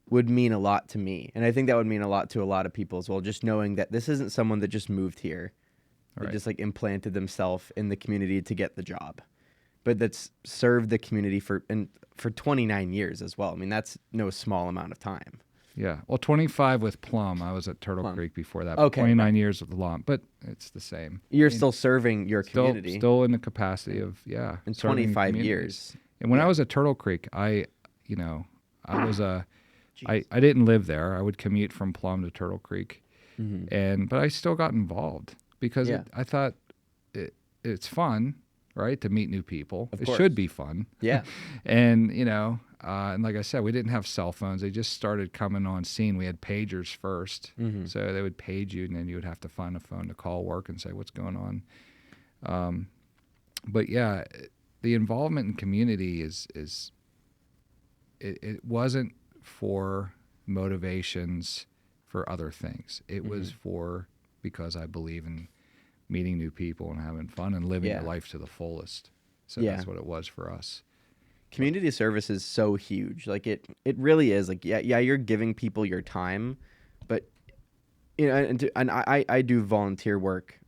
would mean a lot to me. And I think that would mean a lot to a lot of people as well, just knowing that this isn't someone that just moved here. They just like implanted themselves in the community to get the job. But that's served the community for 29 years as well. I mean, that's no small amount of time. Yeah. Well, 25 with Plum. I was at Turtle Creek before that. Okay. 29 years with the law. But it's the same. You're still serving your community. Still in the capacity of, in 25 years. And when I was at Turtle Creek, I didn't live there. I would commute from Plum to Turtle Creek. But I still got involved because I thought it's fun. Right, to meet new people. It should be fun. Yeah. And, and like I said, we didn't have cell phones. They just started coming on scene. We had pagers first. So they would page you, and then you would have to find a phone to call work and say, what's going on? But, yeah, the involvement in community it wasn't for motivations for other things. It was because I believe in meeting new people and having fun and living your life to the fullest. So that's what it was for us. Community service is so huge. Like it really is. Like you're giving people your time, but and I do volunteer work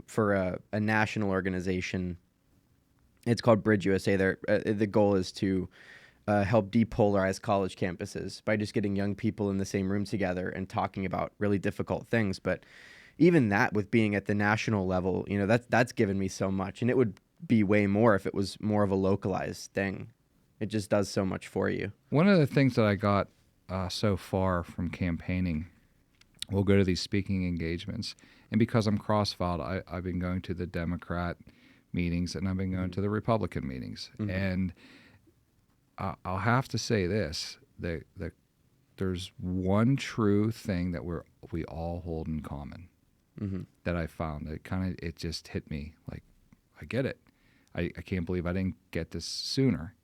for a national organization. It's called Bridge USA. The goal is to help depolarize college campuses by just getting young people in the same room together and talking about really difficult things. But even that, with being at the national level, that's given me so much. And it would be way more if it was more of a localized thing. It just does so much for you. One of the things that I got so far from campaigning, we'll go to these speaking engagements. And because I'm cross-filed, I've been going to the Democrat meetings and I've been going to the Republican meetings. And I'll have to say this, there's one true thing that we all hold in common. That I found. It just hit me like, I get it. I can't believe I didn't get this sooner.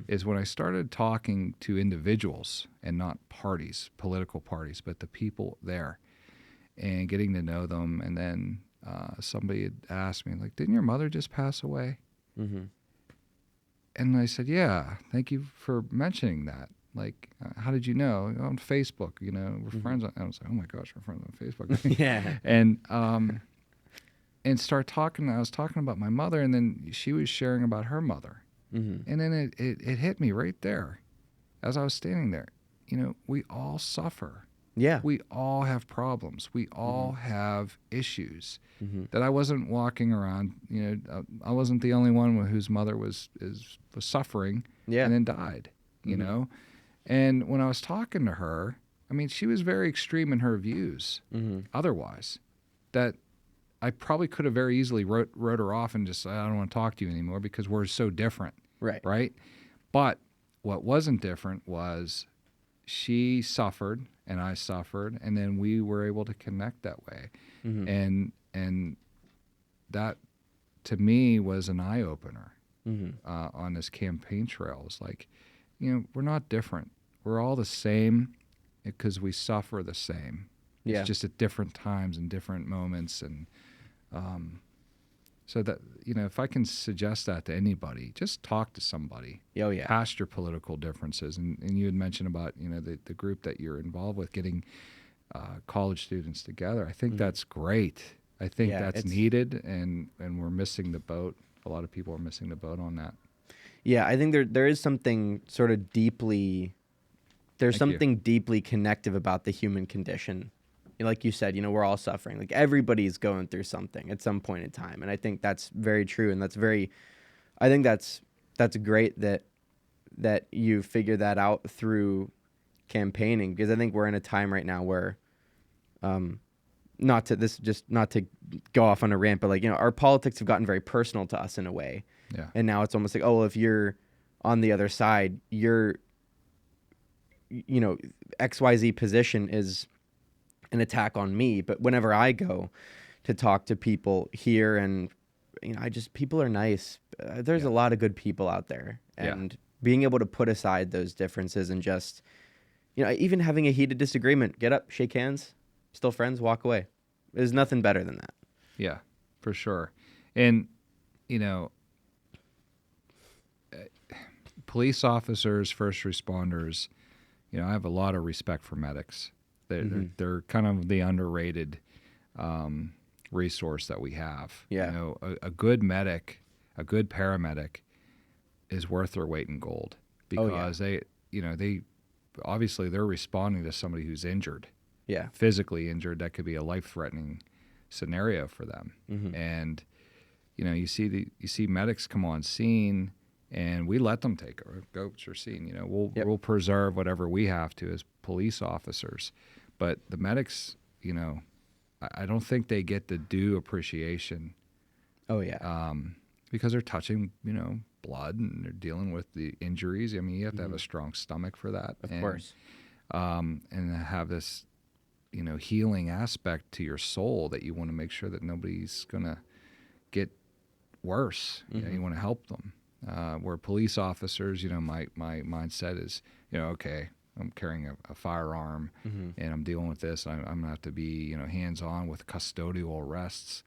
Is when I started talking to individuals and not parties, political parties, but the people there and getting to know them. And then somebody had asked me, like, didn't your mother just pass away? And I said, yeah, thank you for mentioning that. Like, how did you know? On Facebook, we're friends. I was like, oh my gosh, we're friends on Facebook. Yeah. And start talking. I was talking about my mother, and then she was sharing about her mother. And then it hit me right there, as I was standing there. We all suffer. Yeah. We all have problems. We all have issues. That I wasn't walking around. I wasn't the only one whose mother was suffering. And then died. And when I was talking to her, I mean, she was very extreme in her views otherwise, that I probably could have very easily wrote her off and just said, I don't want to talk to you anymore because we're so different. Right? But what wasn't different was she suffered and I suffered, and then we were able to connect that way. And that, to me, was an eye-opener on this campaign trail. It's like, we're not different. We're all the same because we suffer the same. Yeah. It's just at different times and different moments. And so that, if I can suggest that to anybody, just talk to somebody. Oh, yeah. Past your political differences. And you had mentioned about, the group that you're involved with, getting college students together. I think that's great. I think that's needed, and we're missing the boat. A lot of people are missing the boat on that. Yeah, I think there is something sort of deeply connective about the human condition. Like you said, we're all suffering. Like everybody's going through something at some point in time, and I think that's very true, and I think that's great that you figure that out through campaigning, because I think we're in a time right now where, not to go off on a rant, but like, our politics have gotten very personal to us in a way. Yeah. And now it's almost like, oh, if you're on the other side, your XYZ position is an attack on me. But whenever I go to talk to people here, and people are nice. There's a lot of good people out there, and being able to put aside those differences and just, even having a heated disagreement, get up, shake hands, still friends, walk away. There's nothing better than that. Yeah, for sure. And, police officers, first responders, I have a lot of respect for medics. They're kind of the underrated resource that we have. Yeah. A good medic, a good paramedic is worth their weight in gold, because they obviously they're responding to somebody who's injured. Yeah. Physically injured. That could be a life-threatening scenario for them. Mm-hmm. And you see medics come on scene, and we let them take goats or scene. We'll preserve whatever we have to as police officers, but the medics, I don't think they get the due appreciation. Oh yeah. Because they're touching, blood, and they're dealing with the injuries. I mean, you have to have a strong stomach for that. Of course. And have this, healing aspect to your soul, that you want to make sure that nobody's going to get worse. You want to help them. Where police officers, my mindset is, okay, I'm carrying a firearm, and I'm dealing with this. I'm going to have to be, hands-on with custodial arrests.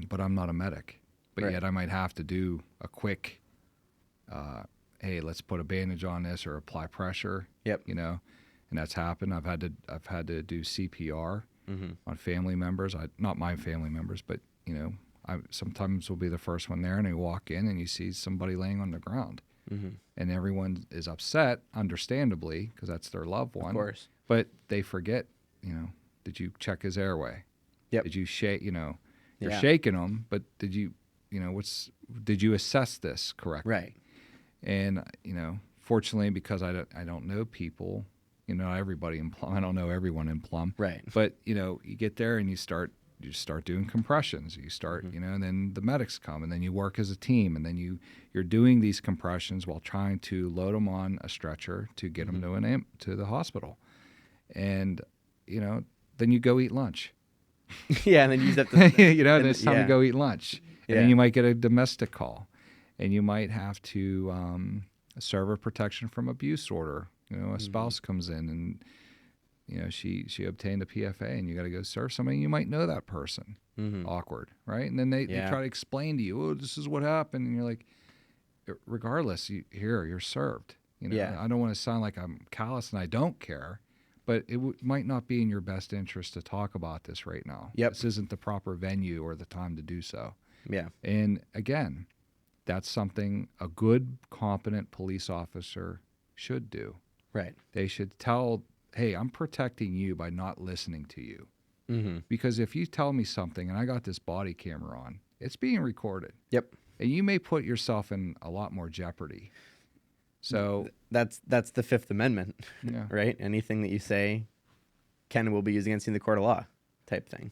But I'm not a medic. But yet I might have to do a quick, hey, let's put a bandage on this or apply pressure. Yep. And that's happened. I've had to do CPR on family members. Not my family members, but I sometimes will be the first one there, and you walk in and you see somebody laying on the ground, and everyone is upset, understandably, because that's their loved one. Of course. But they forget, did you check his airway? Yep. Did you shake? You're shaking him, but did you, did you assess this correctly? Right. And fortunately, because I don't know people, everybody in Plum. I don't know everyone in Plum. Right. But you get there and you start doing compressions. You start, and then the medics come, and then you work as a team, and then you're doing these compressions while trying to load them on a stretcher to get them to the hospital, and then you go eat lunch. Yeah, and then you have to. Then it's time to go eat lunch, and then you might get a domestic call, and you might have to serve a protection from abuse order. A spouse comes in and she obtained a PFA, and you got to go serve somebody. You might know that person. Awkward, right? And then they try to explain to you, oh, this is what happened, and you're like, regardless, you're served. I don't want to sound like I'm callous, and I don't care, but it might not be in your best interest to talk about this right now. Yep. This isn't the proper venue or the time to do so. Yeah. And again, that's something a good, competent police officer should do. Right. They should tell, hey, I'm protecting you by not listening to you. Because if you tell me something and I got this body camera on, it's being recorded. Yep. And you may put yourself in a lot more jeopardy. So that's the Fifth Amendment, right? Anything that you say can and will be used against you in the court of law, type thing.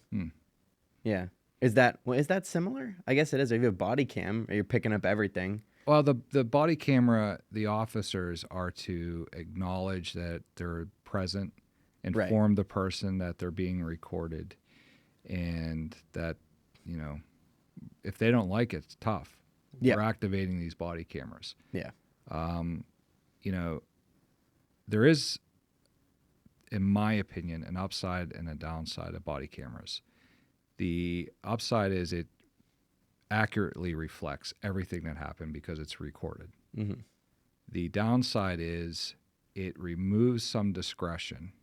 Yeah. Is that similar? I guess it is. If you have body cam, you're picking up everything. Well, the body camera, the officers are to acknowledge that they're present, inform the person that they're being recorded, and that, if they don't like it, it's tough. We're activating these body cameras. Yeah. in my opinion, an upside and a downside of body cameras. The upside is it accurately reflects everything that happened because it's recorded. Mm-hmm. The downside is it removes some discretion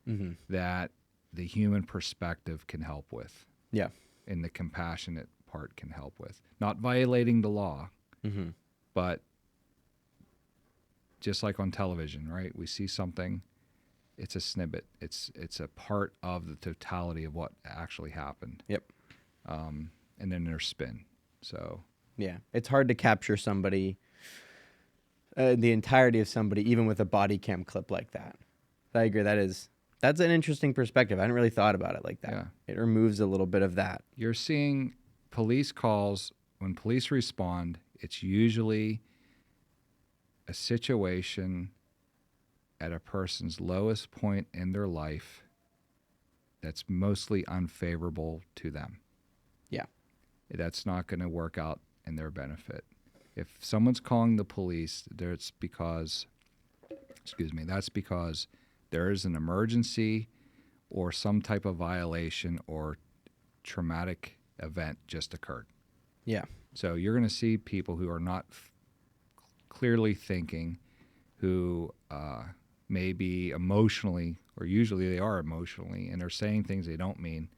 Mm-hmm. that the human perspective can help with. Yeah. And the compassionate part can help with. Not violating the law, Mm-hmm. but just like on television, right? We see something, it's a snippet. It's a part of the totality of what actually happened. Yep. And then there's spin. So yeah, it's hard to capture somebody, the entirety of somebody, even with a body cam clip like that. I agree. That's an interesting perspective. I hadn't really thought about it like that. Yeah. It removes a little bit of that. You're seeing police calls. When police respond, it's usually a situation at a person's lowest point in their life that's mostly unfavorable to them. Yeah. That's not going to work out in their benefit. If someone's calling the police, that's because there is an emergency or some type of violation or traumatic event just occurred. Yeah. So you're going to see people who are not clearly thinking, who may be emotionally, or usually they are emotionally, and they're saying things they don't mean,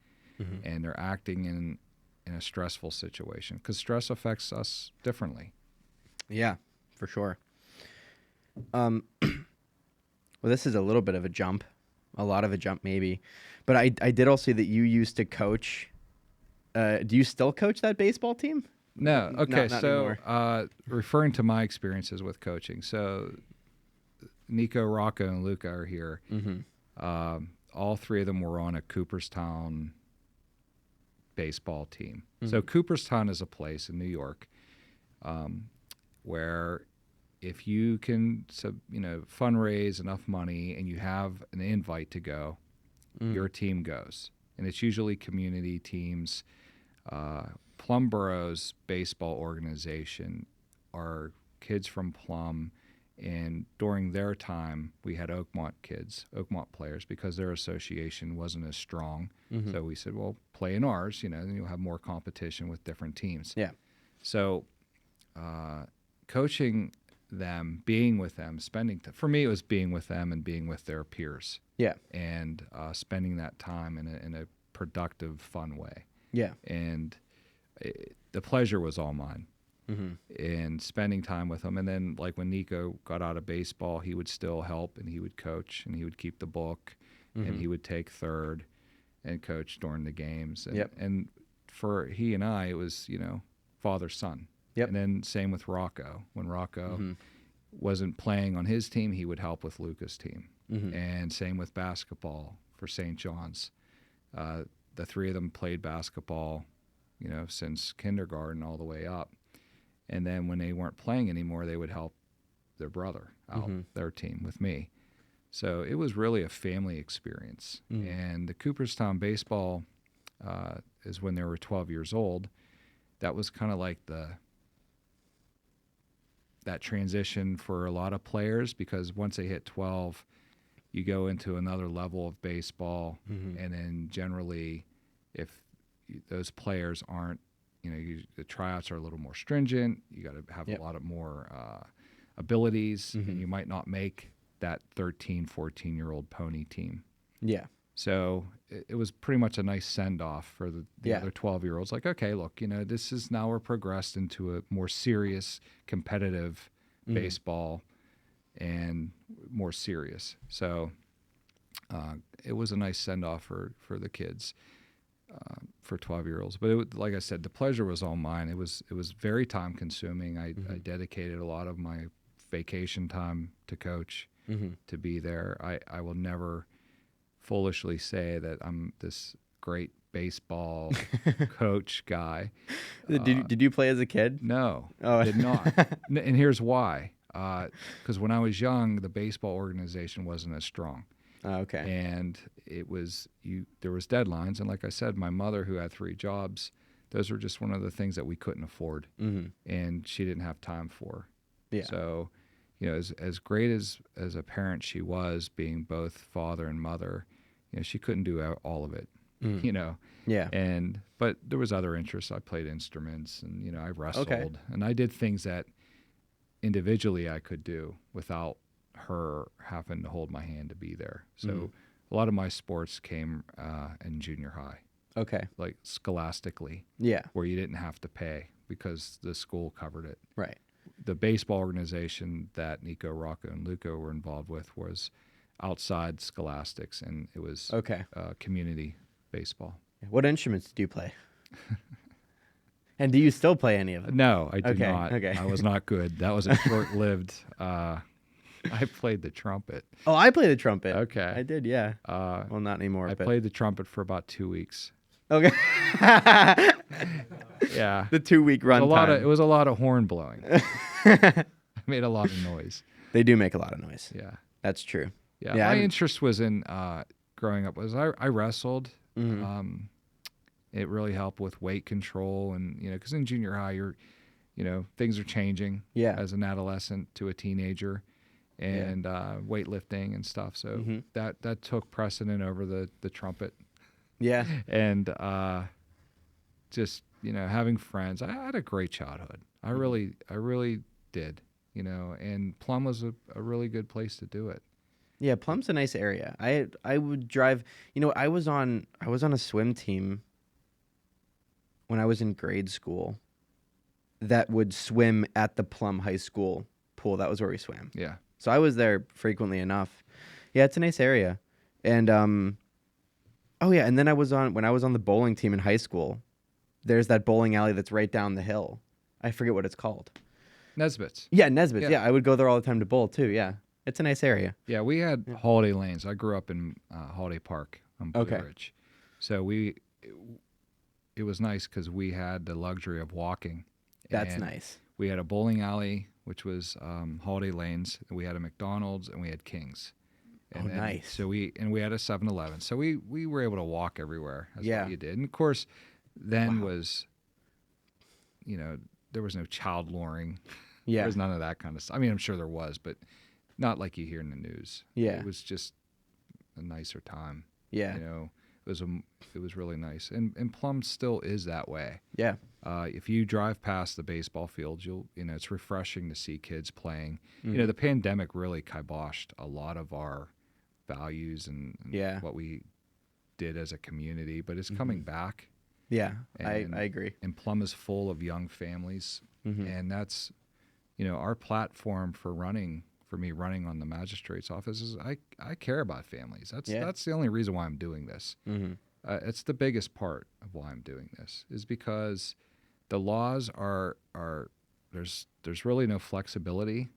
Mm-hmm. and they're acting in a stressful situation, because stress affects us differently. Yeah, for sure. Well, this is a little bit of a jump, a lot of a jump maybe, but I did also see that you used to coach. Do you still coach that baseball team? No. Okay. Not So anymore. referring to my experiences with coaching, so Nico, Rocco, and Luca are here. Mm-hmm. All three of them were on a Cooperstown baseball team. Mm-hmm. So Cooperstown is a place in New York where if you can fundraise enough money and you have an invite to go, your team goes. And it's usually community teams. Plum Borough's baseball organization are kids from Plum, and during their time, we had Oakmont players, because their association wasn't as strong. Mm-hmm. So we said, well, play in ours, and you'll have more competition with different teams. Yeah. So coaching them, being with them, for me, it was being with them and being with their peers. Yeah. And spending that time in a productive, fun way. Yeah. And the pleasure was all mine. Mm-hmm. And spending time with them. And then, like, when Nico got out of baseball, he would still help, and he would coach, and he would keep the book, Mm-hmm. and he would take third and coach during the games. And, Yep. and for he and I, it was, father-son. Yep. And then same with Rocco. When Rocco Mm-hmm. wasn't playing on his team, he would help with Luca's team. Mm-hmm. And same with basketball for St. John's. The three of them played basketball, since kindergarten all the way up. And then when they weren't playing anymore, they would help their brother out, Mm-hmm. their team, with me. So it was really a family experience. Mm-hmm. And the Cooperstown baseball is when they were 12 years old. That was kind of like that transition for a lot of players, because once they hit 12, you go into another level of baseball. Mm-hmm. And then generally, if those players aren't, the tryouts are a little more stringent. You got to have Yep. a lot of more abilities, Mm-hmm. and you might not make that 13, 14-year-old pony team. Yeah. So it was pretty much a nice send-off for the Yeah. other 12-year-olds. Like, okay, look, this is now we're progressed into a more serious, competitive Mm-hmm. baseball and more serious. So it was a nice send-off for the kids. For 12-year-olds, but like I said, the pleasure was all mine. It was very time consuming. I dedicated a lot of my vacation time to coach, Mm-hmm. to be there. I will never foolishly say that I'm this great baseball coach guy. Did you play as a kid? No, Oh. did not. And here's why. Because when I was young, the baseball organization wasn't as strong. Oh, okay. And it was there was deadlines, and like I said, my mother, who had 3 jobs, those were just one of the things that we couldn't afford, Mm-hmm. and she didn't have time for. Yeah. So you know, as great as a parent she was, being both father and mother, you know, she couldn't do all of it, you know. Yeah. But there was other interests. I played instruments, and you know, I wrestled, and I did things that individually I could do without her having to hold my hand to be there. So a lot of my sports came in junior high. Okay. Like scholastically. Yeah. Where you didn't have to pay because the school covered it. Right. The baseball organization that Nico, Rocco, and Luco were involved with was outside scholastics, and it was community baseball. What instruments did you play? And do you still play any of them? No, I do not. Okay. I was not good. That was a short-lived. I played the trumpet. Oh, I played the trumpet. Okay. I did, yeah. Well, not anymore. I played the trumpet for about 2 weeks. Okay. Yeah. The 2-week run time. It was a lot of horn blowing. I made a lot of noise. They do make a lot of noise. Yeah. That's true. Yeah. My interest was in growing up was I wrestled. It really helped with weight control, and you know, because in junior high things are changing as an adolescent to a teenager, and weightlifting and stuff. So that took precedent over the trumpet. Yeah. And just, you know, having friends. I had a great childhood. I really did, you know, and Plum was a really good place to do it. Yeah, Plum's a nice area. I would drive, you know, I was on a swim team when I was in grade school that would swim at the Plum High School pool. That was where we swam. Yeah. So I was there frequently enough. Yeah, it's a nice area. And and then when I was on the bowling team in high school, there's that bowling alley that's right down the hill. I forget what it's called. Nesbitt's. Yeah, Nesbitt's. Yeah, I would go there all the time to bowl too. Yeah. It's a nice area. Yeah, we had holiday lanes. I grew up in Holiday Park on Blue Ridge. So it was nice because we had the luxury of walking. That's nice. We had a bowling alley, which was holiday lanes. We had a McDonald's, and we had King's. And nice. So we had a 7-Eleven. So we were able to walk everywhere. That's what you did. And of course, then was, you know, there was no child luring. Yeah. There was none of that kind of stuff. I mean, I'm sure there was, but not like you hear in the news. Yeah. It was just a nicer time. Yeah. You know, it was really nice. And Plum still is that way. Yeah. If you drive past the baseball fields, it's refreshing to see kids playing. You know, the pandemic really kiboshed a lot of our values and what we did as a community, but it's coming back. Yeah, I agree. And Plum is full of young families, and that's, you know, our platform for me running on the magistrate's office is I care about families. That's the only reason why I'm doing this. It's the biggest part of why I'm doing this is because the laws are there's really no flexibility,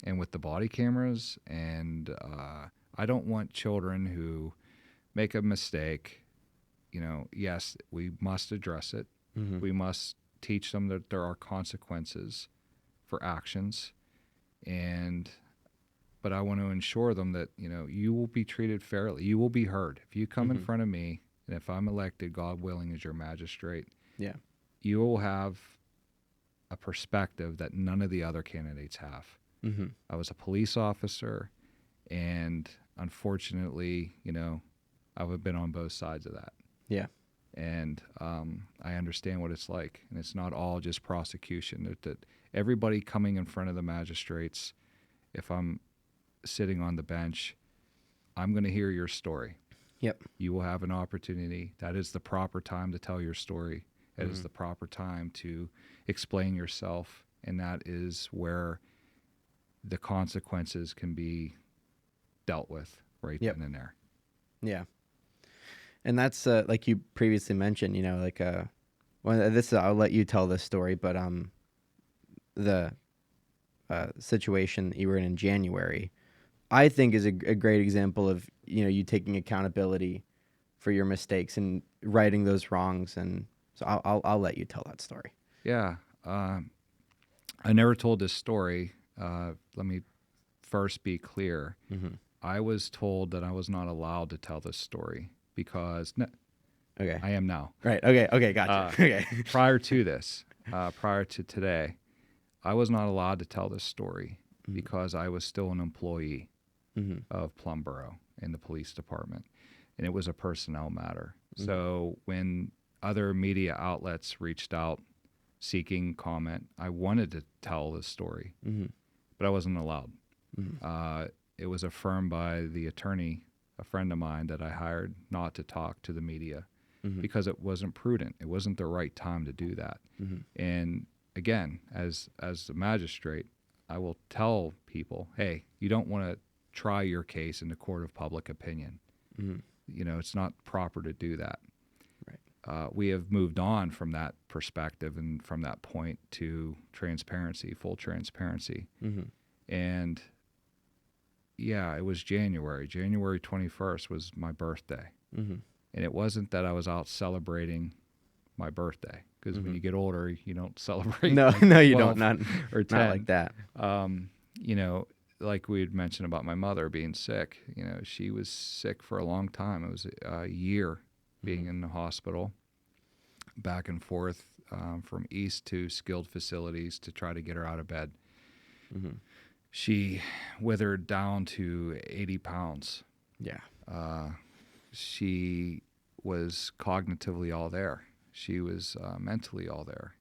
and with the body cameras, and I don't want children who make a mistake. You know, yes, we must address it. We must teach them that there are consequences for actions, but I want to ensure them that, you know, you will be treated fairly. You will be heard. If you come in front of me, and if I'm elected, God willing, as your magistrate, you will have a perspective that none of the other candidates have. I was a police officer, and unfortunately, you know, I've been on both sides of that. Yeah. And I understand what it's like. And it's not all just prosecution. That everybody coming in front of the magistrates, if I'm sitting on the bench, I'm going to hear your story. Yep. You will have an opportunity. That is the proper time to tell your story. That is the proper time to explain yourself. And that is where the consequences can be dealt with right then and there. Yeah. And that's like you previously mentioned, you know, like I'll let you tell this story, but the situation that you were in January, I think is a great example of, you know, you taking accountability for your mistakes and righting those wrongs. And so I'll let you tell that story. Yeah. I never told this story. Let me first be clear. I was told that I was not allowed to tell this story because I am now. Right. Okay. Gotcha. Okay. Prior to this, prior to today, I was not allowed to tell this story because I was still an employee of Plum Borough in the police department, and it was a personnel matter. So when other media outlets reached out seeking comment, I wanted to tell this story, but I wasn't allowed. It was affirmed by the attorney, a friend of mine, that I hired not to talk to the media because it wasn't prudent. It wasn't the right time to do that. And again, as a magistrate, I will tell people, hey, you don't want to try your case in the court of public opinion. You know, it's not proper to do that. Right. We have moved on from that perspective and from that point to transparency, full transparency. And yeah, it was January 21st was my birthday. And it wasn't that I was out celebrating my birthday, because when you get older, you don't celebrate. No, like no, you 12 don't. or 10. Not like that. You know, like we had mentioned about my mother being sick, you know, she was sick for a long time. It was a year being in the hospital, back and forth from east to skilled facilities to try to get her out of bed. She withered down to 80 pounds. Yeah. She was cognitively all there. She was mentally all there.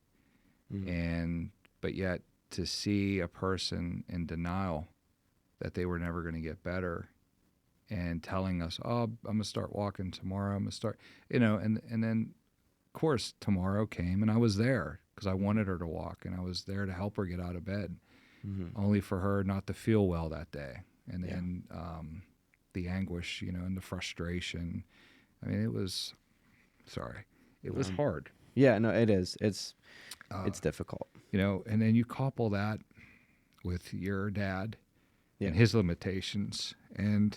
But yet to see a person in denial that they were never going to get better and telling us, oh, I'm going to start walking tomorrow. I'm going to start, you know, and then of course tomorrow came and I was there because I wanted her to walk and I was there to help her get out of bed, only for her not to feel well that day. And then the anguish, you know, and the frustration. I mean, it was hard. Yeah, no, it is. It's difficult. You know, and then you couple that with your dad and his limitations. And,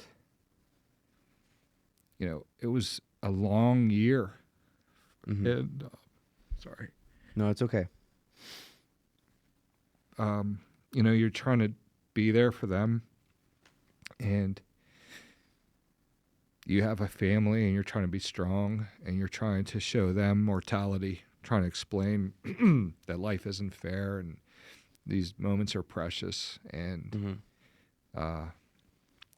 you know, it was a long year. And, sorry. No, it's okay. You know, you're trying to be there for them. And you have a family and you're trying to be strong and you're trying to show them mortality, trying to explain that life isn't fair and these moments are precious. And,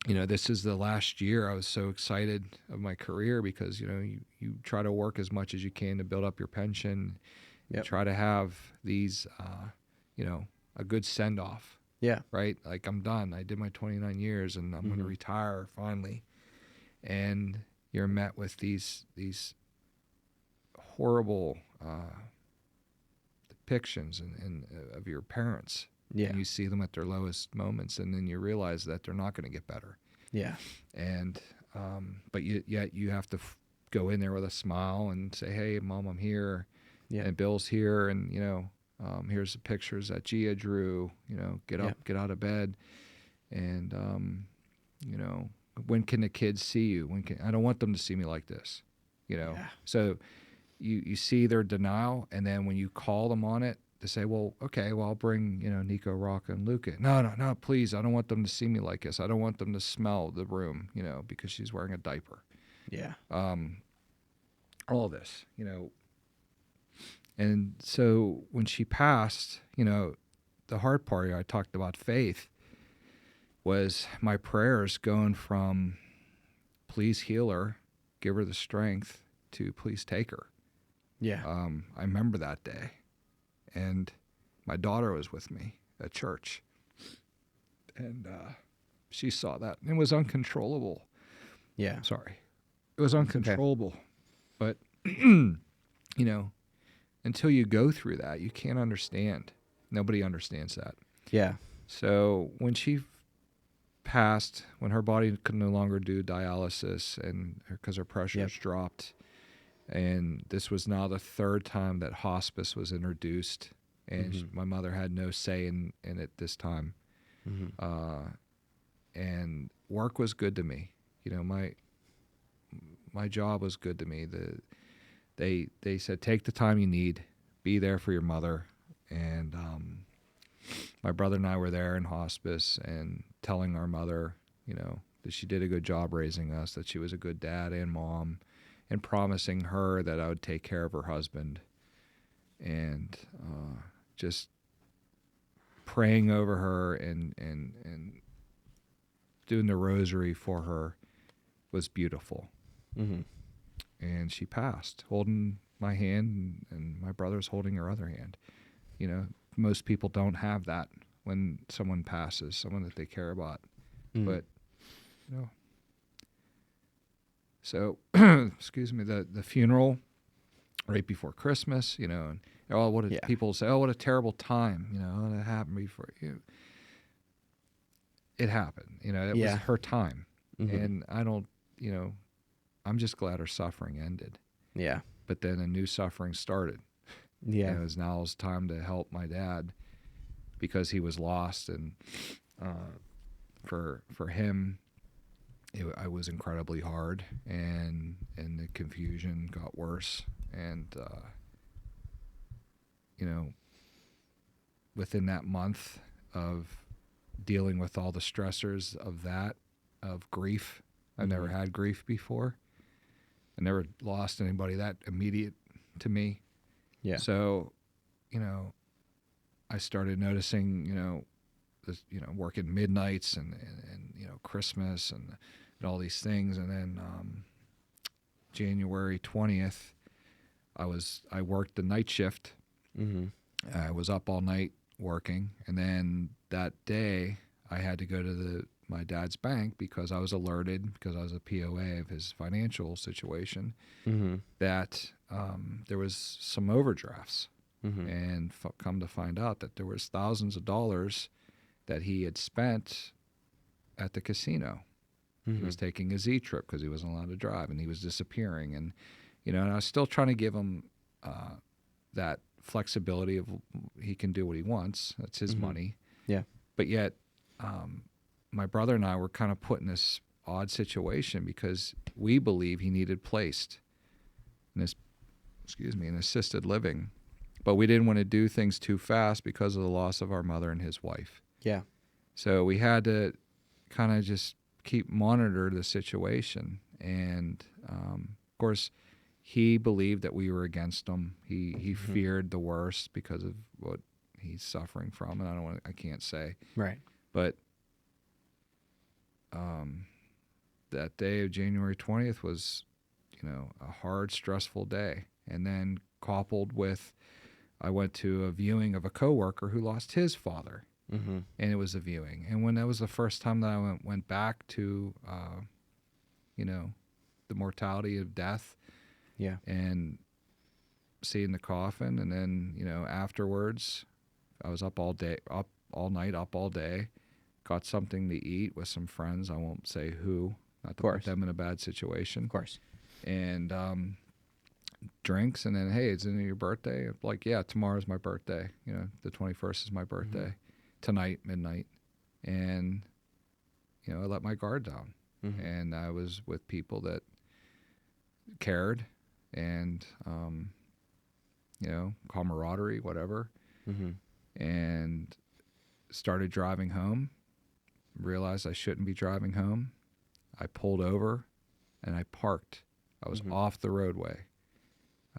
you know, this is the last year. I was so excited of my career because, you know, you try to work as much as you can to build up your pension, try to have these, you know, a good send off. Yeah. Right. Like I'm done. I did my 29 years and I'm going to retire finally. And you're met with these horrible depictions and of your parents. Yeah. And you see them at their lowest moments, and then you realize that they're not going to get better. Yeah. And but yet you have to go in there with a smile and say, "Hey, Mom, I'm here." Yeah. And Bill's here, and you know, here's the pictures that Gia drew. You know, get up, get out of bed, and you know. When can the kids see you? I don't want them to see me like this, you know? Yeah. So you see their denial, and then when you call them on it, they say, well, okay, well, I'll bring, you know, Nico, Rocca, and Luca. No, please, I don't want them to see me like this. I don't want them to smell the room, you know, because she's wearing a diaper. Yeah. All this, you know. And so when she passed, you know, the hard part, I talked about faith, was my prayers going from please heal her, give her the strength, to please take her. Yeah. I remember that day. And my daughter was with me at church. And she saw that. It was uncontrollable. Yeah. Sorry. It was uncontrollable. Okay. But, you know, until you go through that, you can't understand. Nobody understands that. Yeah. So when she passed, when her body could no longer do dialysis and because her pressures dropped, and this was now the third time that hospice was introduced, and my mother had no say in it this time. And work was good to me. You know, my job was good to me. They said, take the time you need, be there for your mother. And my brother and I were there in hospice and telling our mother, you know, that she did a good job raising us, that she was a good dad and mom, and promising her that I would take care of her husband. And just praying over her and doing the rosary for her was beautiful. Mm-hmm. And she passed, holding my hand, and my brother's holding her other hand. You know, most people don't have that when someone passes, someone that they care about. Mm-hmm. But, you know, so, excuse me, the funeral right before Christmas, you know, and people say, oh, what a terrible time, you know, that happened before you. It happened, you know, it was her time. Mm-hmm. And I don't, you know, I'm just glad her suffering ended. Yeah. But then a new suffering started. Yeah. And it was now's time to help my dad because he was lost. And for him, I was incredibly hard, and the confusion got worse. And, you know, within that month of dealing with all the stressors of grief, I've never had grief before. I never lost anybody that immediate to me. Yeah. So, you know, I started noticing, you know, this, you know, working midnights and you know, Christmas and all these things. And then January 20th, I worked the night shift. Mm-hmm. I was up all night working. And then that day I had to go to my dad's bank because I was alerted, because I was a POA of his financial situation, that there was some overdrafts. And come to find out that there was thousands of dollars that he had spent at the casino. He was taking a Z trip because he wasn't allowed to drive, and he was disappearing. And, you know, and I was still trying to give him that flexibility of he can do what he wants. That's his money. Yeah. But yet, my brother and I were kind of put in this odd situation because we believe he needed placed in this, in assisted living. But we didn't want to do things too fast because of the loss of our mother and his wife. Yeah. So we had to kind of just monitor the situation. And, of course, he believed that we were against him. He feared the worst because of what he's suffering from. And I can't say. Right. But that day of January 20th was, you know, a hard, stressful day. And then coupled with, I went to a viewing of a coworker who lost his father, and it was a viewing. And when that was the first time that I went back to, you know, the mortality of death, and seeing the coffin, and then, you know, afterwards, I was up all day, up all night, up all day, got something to eat with some friends. I won't say who, not to put them in a bad situation. Of course. And drinks, and then, hey, it's your birthday? I'm like, yeah, tomorrow's my birthday. You know, the 21st is my birthday. Tonight, midnight. And, you know, I let my guard down. And I was with people that cared, and, you know, camaraderie, whatever. And started driving home. Realized I shouldn't be driving home. I pulled over and I parked. I was off the roadway.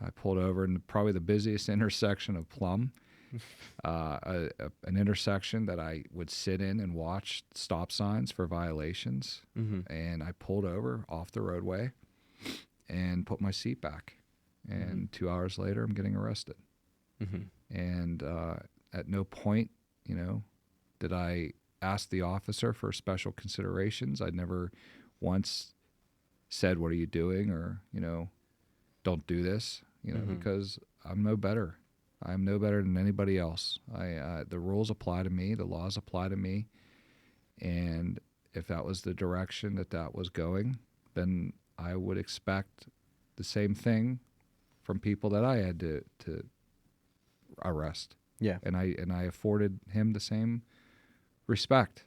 I pulled over in probably the busiest intersection of Plum, an intersection that I would sit in and watch stop signs for violations. And I pulled over off the roadway and put my seat back. And 2 hours later, I'm getting arrested. And at no point, you know, did I ask the officer for special considerations. I'd never once said, what are you doing? Or, you know, don't do this, you know, because I'm no better. I'm no better than anybody else. The rules apply to me. The laws apply to me. And if that was the direction that was going, then I would expect the same thing from people that I had to arrest. Yeah. And I afforded him the same respect.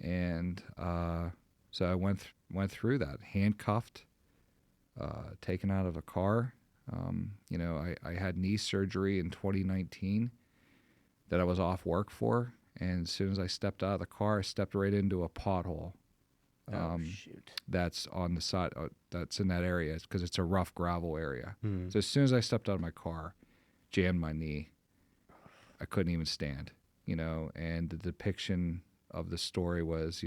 And so I went through that, handcuffed, taken out of a car. You know, I had knee surgery in 2019 that I was off work for. And as soon as I stepped out of the car, I stepped right into a pothole. Shoot. That's on the side, that's in that area, because it's a rough gravel area. So as soon as I stepped out of my car, jammed my knee, I couldn't even stand. and the depiction of the story was,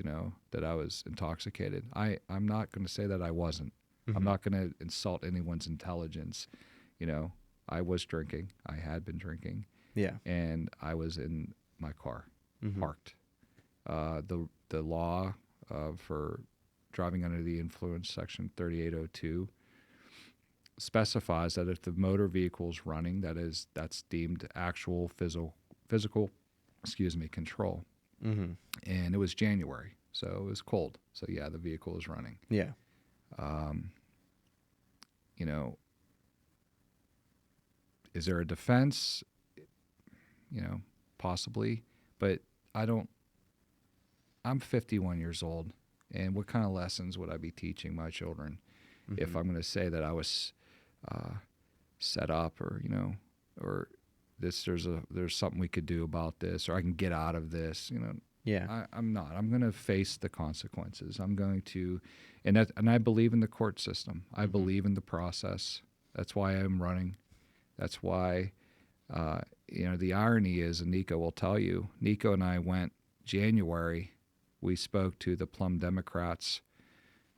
that I was intoxicated. I'm not going to say that I wasn't. I'm not going to insult anyone's intelligence. I was drinking. I had been drinking. Yeah. And I was in my car, parked. The law for driving under the influence, Section 3802, specifies that if the motor vehicle is running, that's deemed actual physical control. And it was January, so it was cold. So yeah, the vehicle was running. Yeah. Is there a defense? Possibly, but I'm 51 years old, and what kind of lessons would I be teaching my children if I'm going to say that I was set up, or there's something we could do about this, or I can get out of this, Yeah. I'm not. I'm going to face the consequences. I'm going to, and I believe in the court system. I believe in the process. That's why I'm running. That's why, the irony is, and Nico will tell you, Nico and I went January. We spoke to the Plum Democrats,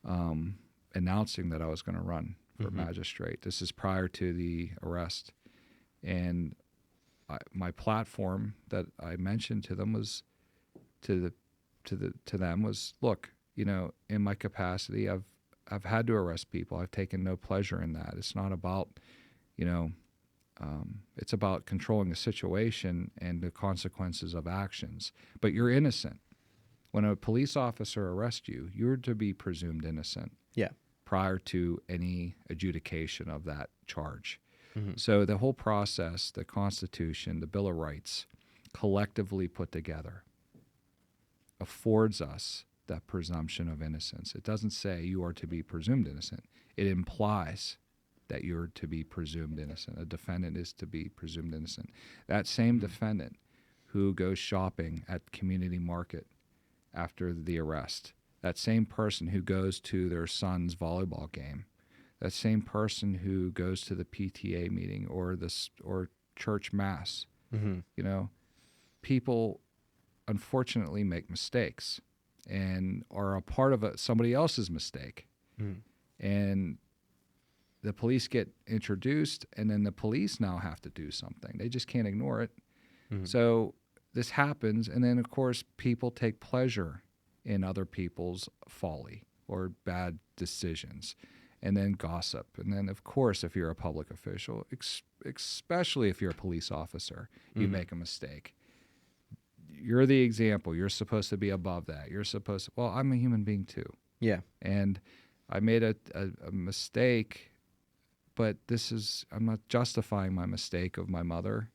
announcing that I was going to run for magistrate. This is prior to the arrest, and my platform that I mentioned to them was to them was, look, in my capacity, I've had to arrest people. I've taken no pleasure in that. It's not about, it's about controlling the situation and the consequences of actions. But you're innocent. When a police officer arrests you, you're to be presumed innocent. Yeah. Prior to any adjudication of that charge. So the whole process, the Constitution, the Bill of Rights, collectively put together, affords us that presumption of innocence. It doesn't say you are to be presumed innocent. It implies that you're to be presumed innocent. A defendant is to be presumed innocent. That same defendant who goes shopping at Community Market after the arrest, that same person who goes to their son's volleyball game, that same person who goes to the PTA meeting or church mass, people unfortunately make mistakes and are a part of somebody else's mistake. And the police get introduced, and then the police now have to do something. They just can't ignore it. So this happens, and then, of course, people take pleasure in other people's folly or bad decisions, and then gossip. And then, of course, if you're a public official, especially if you're a police officer, you make a mistake. You're the example. You're supposed to be above that. You're supposed to, well, I'm a human being too. Yeah. And I made a mistake, but I'm not justifying my mistake of my mother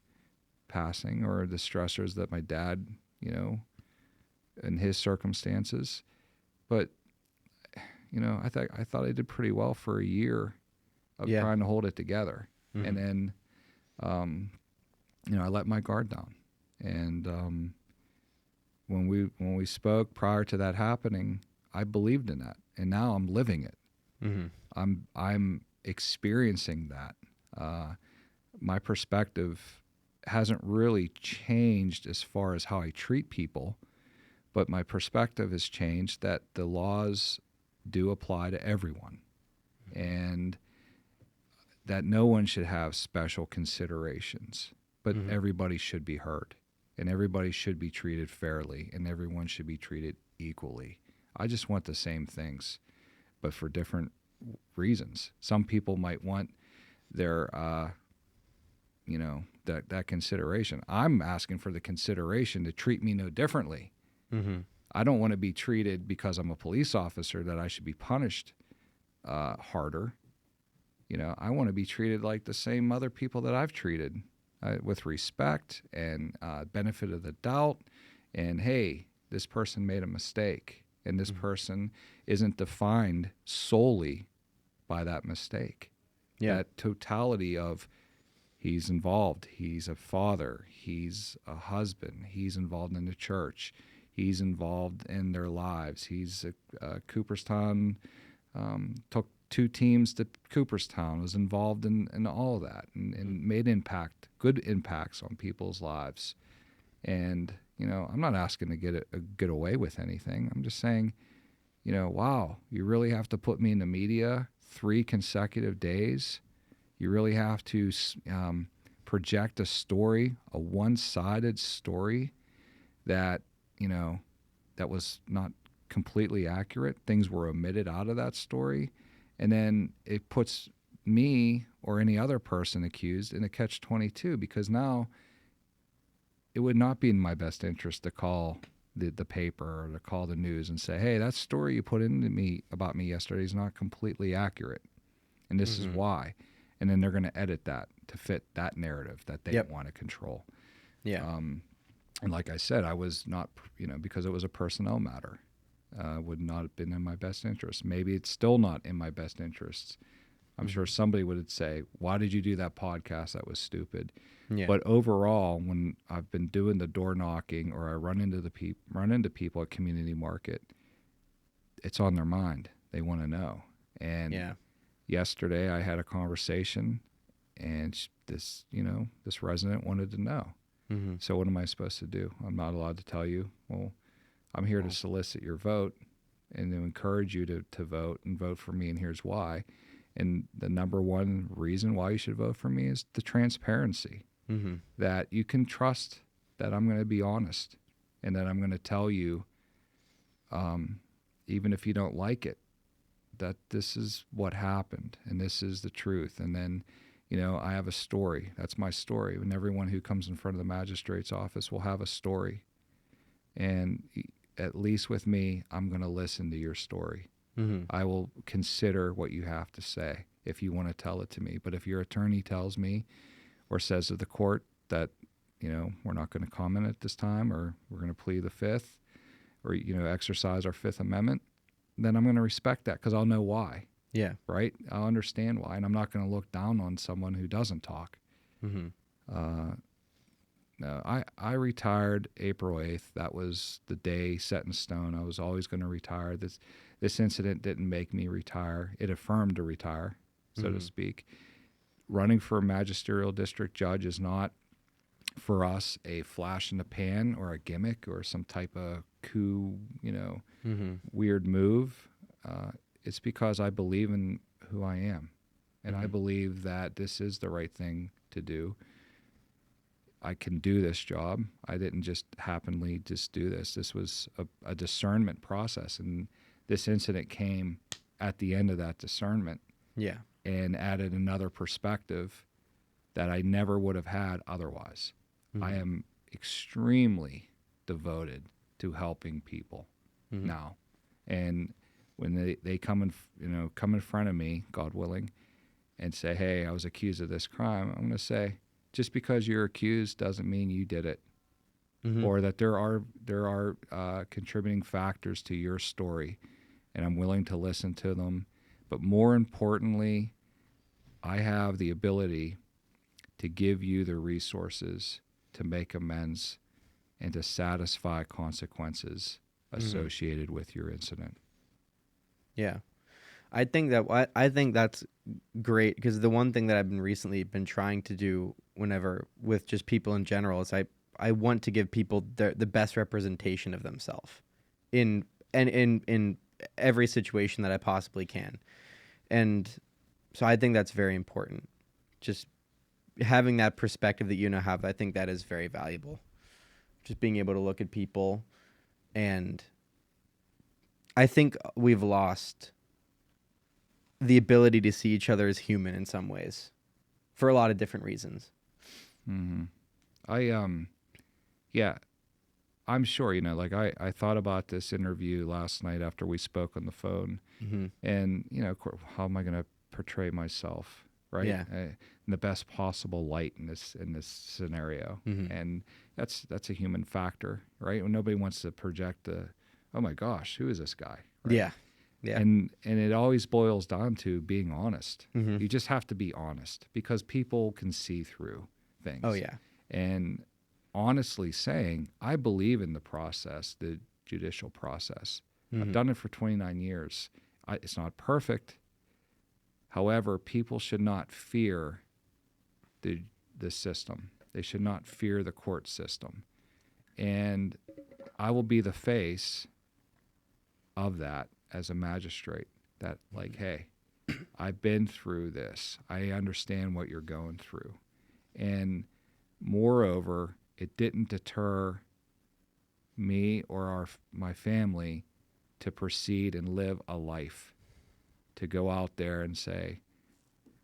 passing or the stressors that my dad, in his circumstances. But, I thought I did pretty well for a year of trying to hold it together. And then, I let my guard down. And when we spoke prior to that happening, I believed in that, and now I'm living it. I'm experiencing that. My perspective hasn't really changed as far as how I treat people, but my perspective has changed that the laws do apply to everyone, and that no one should have special considerations, but everybody should be heard, and everybody should be treated fairly, and everyone should be treated equally. I just want the same things, but for different reasons. Some people might want their, that consideration. I'm asking for the consideration to treat me no differently. I don't want to be treated because I'm a police officer that I should be punished harder. I want to be treated like the same other people that I've treated, with respect and benefit of the doubt. And hey, this person made a mistake, and this person isn't defined solely by that mistake. That totality of he's involved, he's a father, he's a husband, he's involved in the church, he's involved in their lives. He's a Cooperstown, took 2 teams to Cooperstown, was involved in all of that, and made good impacts on people's lives. And, I'm not asking to get away with anything. I'm just saying, wow, you really have to put me in the media 3 consecutive days. You really have to project a story, a one-sided story that, that was not completely accurate. Things were omitted out of that story. And then it puts me or any other person accused in a catch-22, because now it would not be in my best interest to call the paper or to call the news and say, hey, that story you put into me about me yesterday is not completely accurate, and this is why. And then they're going to edit that to fit that narrative that they want to control. Yeah. And like I said, I was not, because it was a personnel matter, would not have been in my best interest. Maybe it's still not in my best interests. I'm sure somebody would say, why did you do that podcast? That was stupid. Yeah. But overall, when I've been doing the door knocking, or I run into people at Community Market, it's on their mind. They want to know. And yesterday I had a conversation, and this resident wanted to know. Mm-hmm. So what am I supposed to do? I'm not allowed to tell you, well, I'm here to solicit your vote and to encourage you to vote and vote for me, and here's why. And the number one reason why you should vote for me is the transparency. Mm-hmm. That you can trust that I'm going to be honest, and that I'm going to tell you, even if you don't like it, that this is what happened and this is the truth. And then, I have a story. That's my story. And everyone who comes in front of the magistrate's office will have a story. And at least with me, I'm going to listen to your story. Mm-hmm. I will consider what you have to say if you want to tell it to me. But if your attorney tells me or says to the court that, we're not going to comment at this time, or we're going to plead the Fifth, or, exercise our Fifth Amendment, then I'm going to respect that, because I'll know why. Yeah. Right? I'll understand why. And I'm not going to look down on someone who doesn't talk. Mm-hmm. No, I retired April 8th. That was the day set in stone. I was always going to retire. This incident didn't make me retire. It affirmed to retire, so to speak. Running for a magisterial district judge is not, for us, a flash in the pan or a gimmick or some type of coup, weird move. It's because I believe in who I am, and I believe that this is the right thing to do. I can do this job. I didn't just happenly just do this. This was a discernment process, and this incident came at the end of that discernment. Yeah. And added another perspective that I never would have had otherwise. Mm-hmm. I am extremely devoted to helping people now. And when they come in front of me, God willing, and say, hey, I was accused of this crime, I'm going to say, just because you're accused doesn't mean you did it. Mm-hmm. Or that there are contributing factors to your story, and I'm willing to listen to them. But more importantly, I have the ability to give you the resources to make amends and to satisfy consequences associated with your incident. Yeah. I think that's great, because the one thing that I've been trying to do whenever with just people in general is I want to give people the best representation of themselves in every situation that I possibly can. And so I think that's very important. Just having that perspective that have, I think that is very valuable. Just being able to look at people, and I think we've lost the ability to see each other as human in some ways, for a lot of different reasons. Mm-hmm. I'm sure, I thought about this interview last night after we spoke on the phone, and, how am I going to portray myself, right? Yeah. In the best possible light in this scenario. Mm-hmm. And that's a human factor, right? When nobody wants to project oh my gosh, who is this guy? Right? Yeah. Yeah. And it always boils down to being honest. Mm-hmm. You just have to be honest, because people can see through things. Oh yeah. And honestly saying, I believe in the process, the judicial process. Mm-hmm. I've done it for 29 years. It's not perfect. However, people should not fear the system. They should not fear the court system. And I will be the face of that as a magistrate, that like, hey, I've been through this. I understand what you're going through. And moreover, it didn't deter me or my family to proceed and live a life, to go out there and say,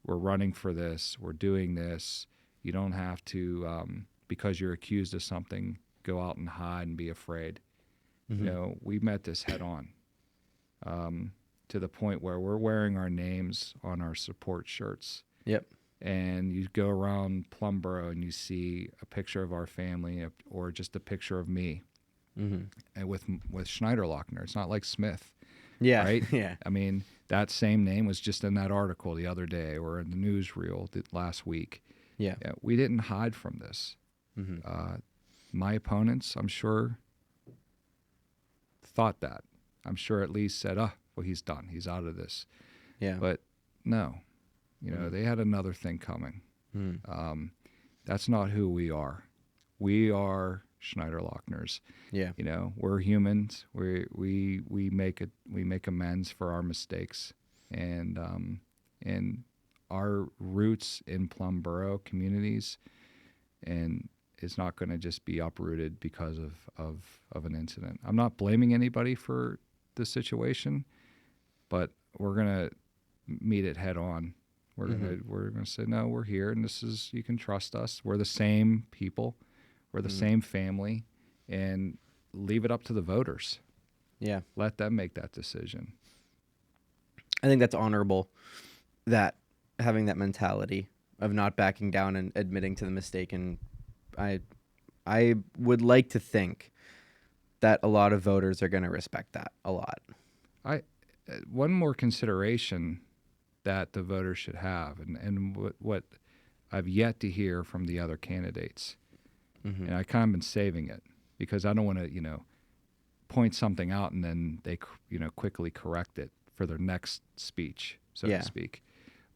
we're running for this, we're doing this. You don't have to, because you're accused of something, go out and hide and be afraid. Mm-hmm. You know, we met this head on, to the point where we're wearing our names on our support shirts. Yep. And you go around Plum Borough and you see a picture of our family or just a picture of me. Mm-hmm. And with Schneiderlochner. It's not like Smith. Yeah. Right? Yeah. I mean, that same name was just in that article the other day or in the newsreel last week. Yeah. We didn't hide from this. Mm-hmm. My opponents, I'm sure, thought that. I'm sure at least said, well, he's done. He's out of this. Yeah. But no, they had another thing coming. Mm-hmm. That's not who we are. We are Schneiderlochners. Yeah. We're humans. We make amends for our mistakes, and our roots in Plum Borough communities, and it's not going to just be uprooted because of an incident. I'm not blaming anybody for the situation, but we're going to meet it head on. We're gonna say, no, we're here, and you can trust us. We're the same people. We're the same family, and leave it up to the voters. Yeah. Let them make that decision. I think that's honorable, that having that mentality of not backing down and admitting to the mistake. And I would like to think that a lot of voters are going to respect that a lot. One more consideration that the voters should have, and what I've yet to hear from the other candidates, and I kind of been saving it because I don't want to, point something out and then they, quickly correct it for their next speech, so to speak.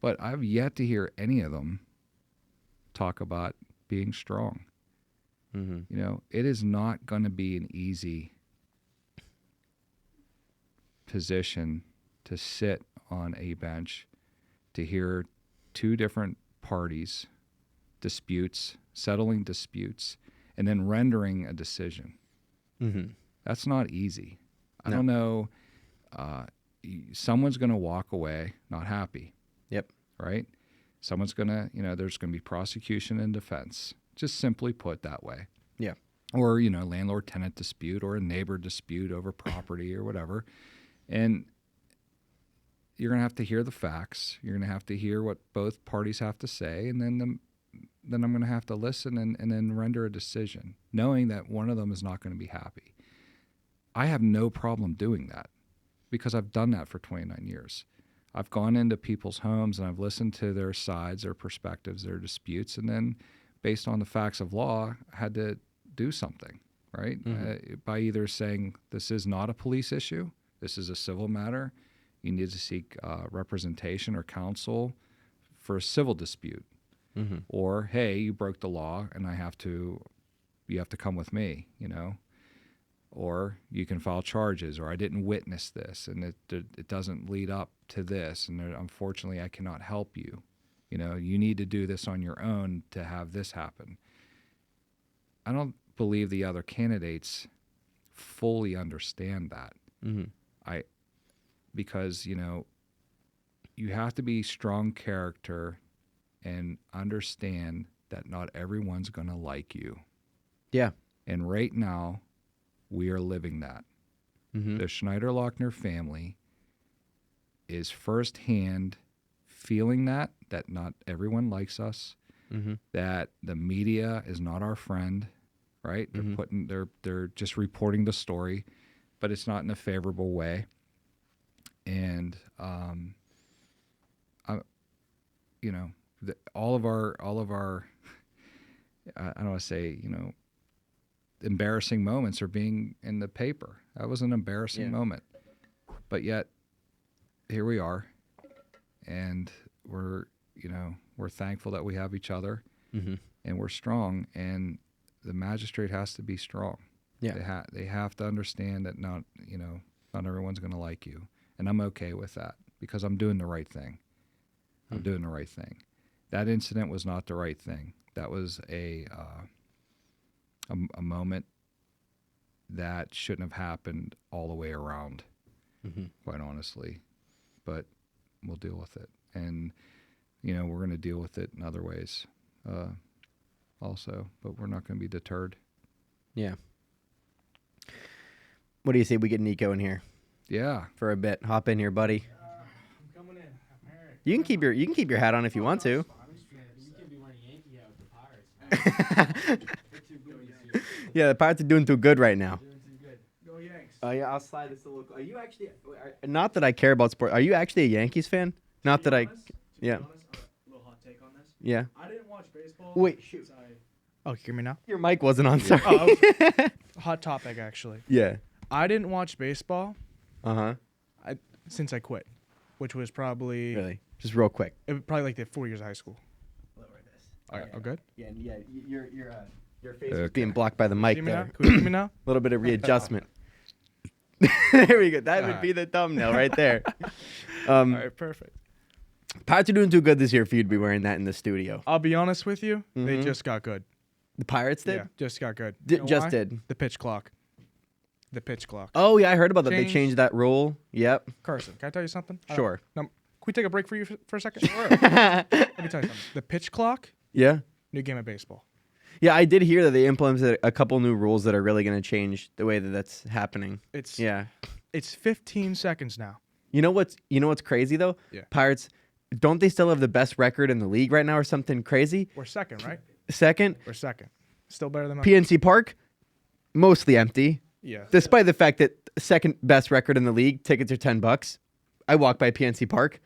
But I've yet to hear any of them talk about being strong. It is not going to be an easy position to sit on a bench to hear two different parties settling disputes, and then rendering a decision. That's not easy. I don't know. Someone's going to walk away not happy. Yep. Right? Someone's going to, there's going to be prosecution and defense, just simply put that way. Yeah. Or, landlord-tenant dispute or a neighbor dispute over property or whatever. And you're going to have to hear the facts. You're going to have to hear what both parties have to say, and then I'm going to have to listen and then render a decision, knowing that one of them is not going to be happy. I have no problem doing that because I've done that for 29 years. I've gone into people's homes and I've listened to their sides, their perspectives, their disputes, and then based on the facts of law, I had to do something, right? By either saying this is not a police issue, this is a civil matter, you need to seek representation or counsel for a civil dispute. Or, hey, you broke the law and you have to come with me, or you can file charges, or I didn't witness this and it doesn't lead up to this, and unfortunately I cannot help you. You need to do this on your own to have this happen. I don't believe the other candidates fully understand that. Because, you have to be strong character and understand that not everyone's going to like you. Yeah. And right now, we are living that. The Schneiderlochner family is firsthand feeling that not everyone likes us, that the media is not our friend, right? They're just reporting the story, but it's not in a favorable way. And, all of our, I don't want to say, embarrassing moments are being in the paper. That was an embarrassing moment, but yet here we are, and we're thankful that we have each other, and we're strong. And the magistrate has to be strong. Yeah. They have to understand that not everyone's going to like you, and I'm okay with that because I'm doing the right thing. I'm doing the right thing. That incident was not the right thing. That was a moment that shouldn't have happened all the way around, quite honestly. But we'll deal with it, and we're going to deal with it in other ways, also. But we're not going to be deterred. Yeah. What do you say we get Nico in here? Yeah. For a bit. Hop in here, buddy. I'm coming in. You can keep your hat on if you want to. You can be wearing Yankee hat with the Pirates. Yeah, the Pirates are doing too good right now. Doing too good. Go Yanks. Yeah, I'll slide this a little. Are you actually? Not that I care about sports. Are you actually a Yankees fan? Not that I. Yeah. To be honest, a little hot take on this. Yeah. I didn't watch baseball. Wait, shoot. Oh, you hear me now? Your mic wasn't on. Sorry. Oh, hot topic actually. Yeah. I didn't watch baseball Since I quit, which was probably really just real quick. it was probably like the 4 years of high school. Lower this. All right, good. Yeah. Your face is being blocked by the mic See me now? there. Can you see me now? A little bit of readjustment. There we go. That All would right. be the thumbnail right there. All right, perfect. Pirates are doing too good this year for you to be wearing that in the studio. I'll be honest with you, they Mhm. just got good. The Pirates did? Yeah, just got good. Just why? did. The pitch clock. The pitch clock. Oh, yeah, I heard about that. They Changed. changed that rule. Yep. Carson, can I tell you something? Sure. Now, can we take a break for you for a second? Let me tell you something. The pitch clock, Yeah. new game of baseball. Yeah, I did hear that they implemented a couple new rules that are really going to change the way that that's happening. It's Yeah. It's 15 seconds now. You know what's crazy though? Yeah. Pirates, don't they still have the best record in the league right now or something crazy? We're second, right? Second, We're second. Still better than us. PNC Park, mostly empty. Yeah. Despite the fact that second best record in the league, tickets are $10. I walk by PNC Park,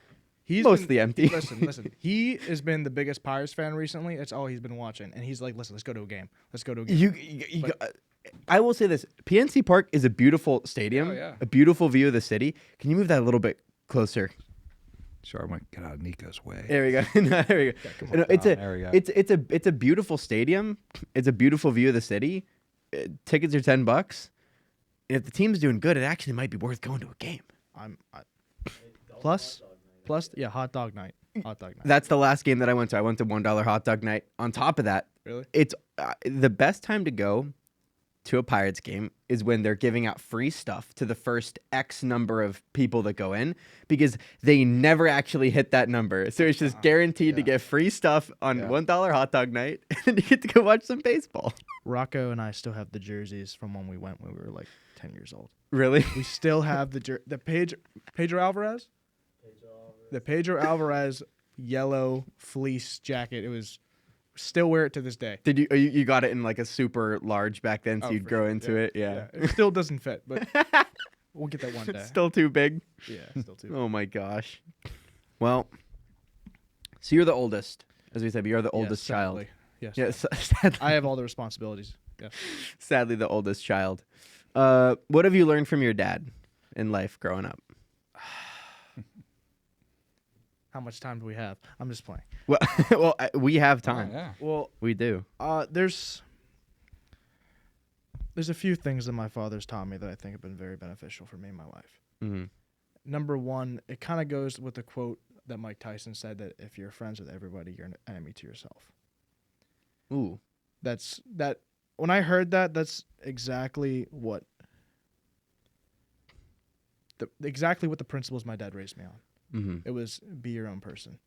He's mostly been, empty. Listen. He has been the biggest Pirates fan recently. That's all he's been watching. And he's like, listen, let's go to a game. Let's go to a game. I will say this: PNC Park is a beautiful stadium, Oh, yeah. a beautiful view of the city. Can you move that a little bit closer? Sure, I'm going to get out of Nico's way. There we go. No, there we go. No, There we go. it's a beautiful stadium. It's a beautiful view of the city. Tickets are $10. And if the team's doing good, it actually might be worth going to a game. Plus, yeah, hot dog night. Hot dog night. That's the last game that I went to. I went to $1 hot dog night. On top of that, Really? it's the best time to go to a Pirates game is when they're giving out free stuff to the first X number of people that go in, because they never actually hit that number. So it's just guaranteed to get free stuff on $1 hot dog night, and you get to go watch some baseball. Rocco and I still have the jerseys from when we went when we were like 10 years old. Really? We still have the Pedro Alvarez? The Pedro Alvarez yellow fleece jacket. It was still wear it to this day. Did you got it in like a super large back then, so Oh, you'd for grow sure. into it? Yeah. It still doesn't fit, but we'll get that one day. It's still too big. Yeah, still too. Oh my gosh. Well, so you're the oldest, as we said, but you're the oldest child. Sadly. Yes. Yes, sadly, I have all the responsibilities. Yes. sadly the oldest child. What have you learned from your dad in life growing up? How much time do we have? I'm just playing. Well, we have time. Yeah. Well, We do. there's a few things that my father's taught me that I think have been very beneficial for me in my life. Mm-hmm. Number one, it kind of goes with the quote that Mike Tyson said that if you're friends with everybody, you're an enemy to yourself. Ooh. That when I heard that, that's exactly what the principles my dad raised me on. Mm-hmm. It was be your own person.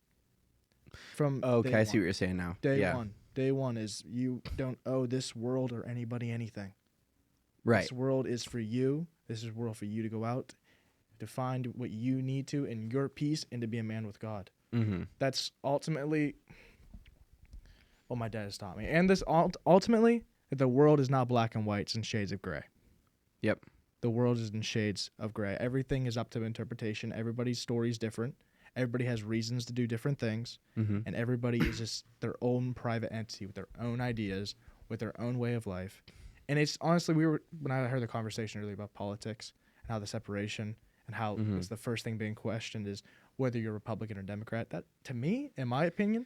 From Okay, day I see what one. you're saying now. Day one. Day one is you don't owe this world or anybody anything. Right. This world is for you. This is a world for you to go out, to find what you need to in your peace, and to be a man with God. Mm-hmm. That's ultimately what my dad has taught me. And this ultimately, that the world is not black and white; it's in shades of gray. Yep. The world is in shades of gray. Everything is up to interpretation. Everybody's story is different. Everybody has reasons to do different things. Mm-hmm. And everybody is just their own private entity with their own ideas, with their own way of life. And it's honestly, when I heard the conversation earlier about politics and how the separation and how it's the first thing being questioned is whether you're Republican or Democrat. That, to me, in my opinion,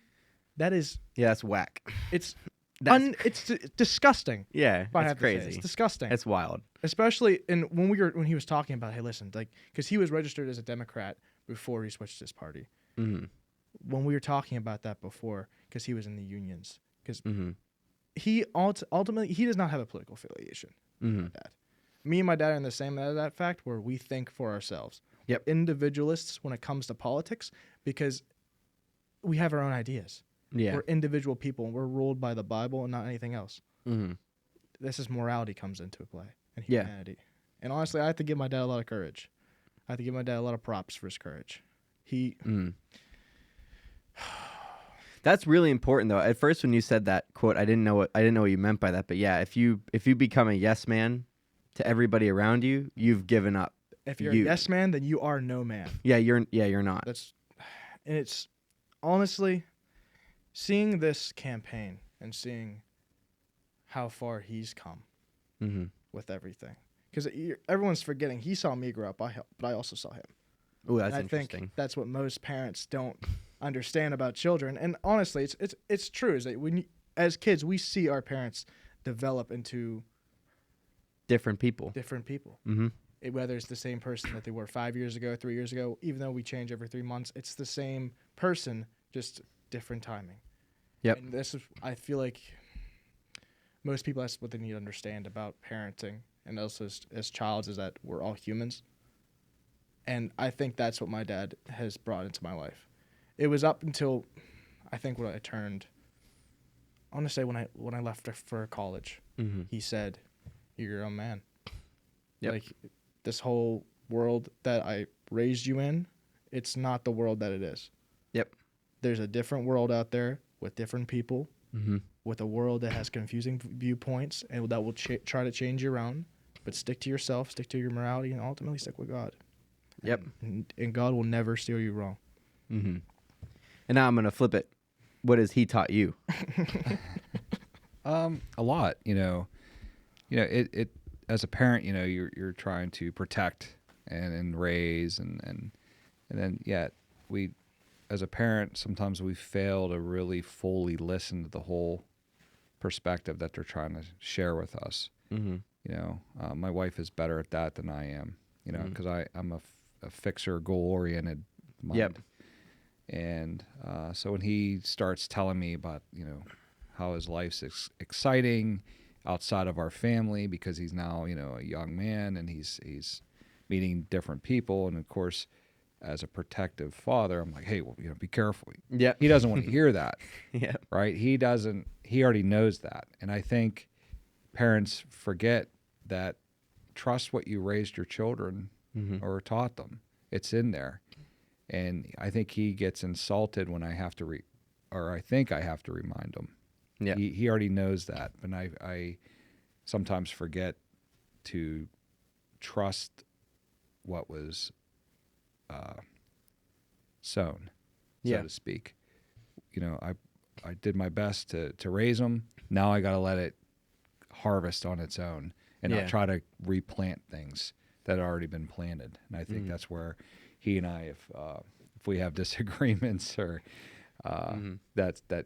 that is, Yeah, that's whack. it's It's disgusting. Yeah, If I it's have to say it. crazy. It's disgusting. It's wild. Especially when he was talking about, hey, listen, like, because he was registered as a Democrat before he switched his party. Mm-hmm. When we were talking about that before, because he was in the unions, because Mm-hmm. he ultimately he does not have a political affiliation. Mm-hmm. My dad. Me and my dad are in the same that fact where we think for ourselves. Yep. Individualists when it comes to politics because we have our own ideas. Yeah. We're individual people and we're ruled by the Bible and not anything else. Mm-hmm. This is morality comes into play and Yeah. humanity. And honestly, I have to give my dad a lot of courage. I have to give my dad a lot of props for his courage. That's really important, though. At first, when you said that quote, I didn't know what you meant by that. But yeah, if you become a yes man to everybody around you, you've given up. If you're a yes man, then you are no man. Yeah, you're not. And it's honestly seeing this campaign and seeing how far he's come with everything. Because everyone's forgetting he saw me grow up, but I also saw him. Oh, that's and interesting. I think that's what most parents don't understand about children. And honestly, it's true. Is that as kids we see our parents develop into different people. Mm-hmm. Whether it's the same person that they were 5 years ago, 3 years ago, even though we change every 3 months, it's the same person, just different timing. Yep. And this is, I feel like most people, that's what they need to understand about parenting and also as childs is that we're all humans. And I think that's what my dad has brought into my life. It was up until I think when I turned, I want to say when I left for college, he said, "You're your own man." Yep. Like this whole world that I raised you in, it's not the world that it is. Yep. There's a different world out there with different people, with a world that has confusing viewpoints and that will try to change your own. But stick to yourself, stick to your morality, and ultimately stick with God. Yep. And God will never steer you wrong. Mm-hmm. And now I'm going to flip it. What has he taught you? A lot, it as a parent, you're trying to protect and raise and then yet we, as a parent, sometimes we fail to really fully listen to the whole perspective that they're trying to share with us. Mm-hmm. My wife is better at that than I am, because I'm a fixer, goal-oriented mind. Yep. And so when he starts telling me about, how his life's exciting outside of our family because he's now, a young man and he's meeting different people. And, of course, as a protective father, I'm like, hey, well, be careful. Yeah. He doesn't want to hear that. Yeah. Right? He already knows that. And I think parents forget that trust what you raised your children or taught them. It's in there. And I think he gets insulted when I have to I think I have to remind him. Yeah. He already knows that. But I sometimes forget to trust what was sown, so to speak. I did my best to raise him. Now I got to let it harvest on its own and not try to replant things that had already been planted. And I think that's where he and I, if we have disagreements or that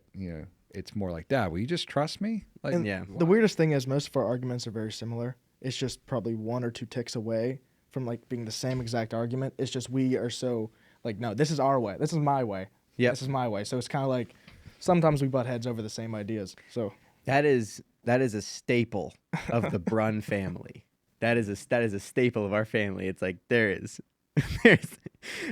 it's more like, Dad, will you just trust me? Like, the weirdest thing is most of our arguments are very similar. It's just probably 1 or 2 ticks away from like being the same exact argument. It's just we are so like, no, this is our way. This is my way. Yeah, this is my way. So it's kind of like sometimes we butt heads over the same ideas. So that is a staple of the Brunn family. That is a staple of our family. It's like there's,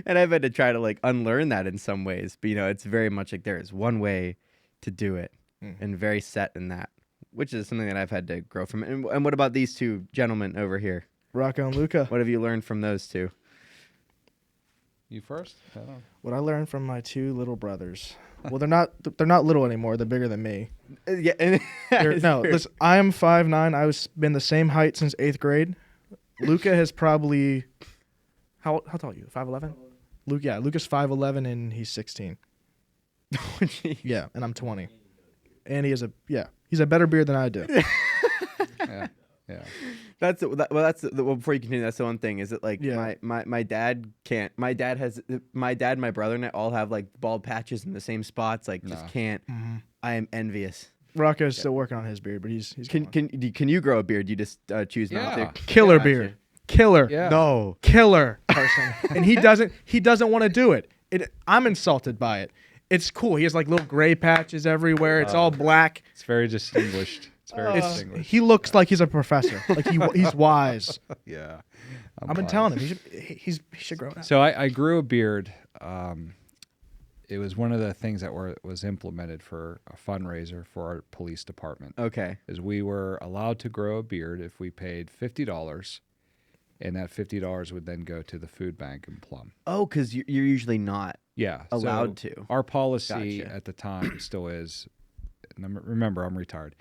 and I've had to try to like unlearn that in some ways. But it's very much like there is one way to do it, and very set in that, which is something that I've had to grow from. And what about these two gentlemen over here, Rocco and Luca? What have you learned from those two? You first? I don't know. What I learned from my 2 little brothers. Well, they're not little anymore. They're bigger than me. Yeah. Listen, I am 5'9". I was been the same height since 8th grade. Luca has probably how tall are you? 5'11"? Luca's 5'11" and he's 16. Yeah, and I'm 20. And he's a better beard than I do. Yeah. Before you continue, that's the one thing. Is it like my dad can't? My dad, my brother, and I all have like bald patches in the same spots. Like just can't. I am envious. Rocco's still working on his beard, but he's Can you grow a beard? You just choose not to. Killer Gotcha. beard. Killer. Yeah. No. Killer person. And he doesn't want to do it. I'm insulted by it. It's cool. He has like little gray patches everywhere. It's all black. It's very distinguished. It's very distinguished. He looks like he's a professor. Like he's wise. Yeah. I've been telling him he should grow it out. So I grew a beard. It was one of the things that was implemented for a fundraiser for our police department. Okay. Is we were allowed to grow a beard if we paid $50, and that $50 would then go to the food bank in Plum. Oh, because you're usually not allowed so to. Our policy Gotcha. at the time still is, and remember, I'm retired.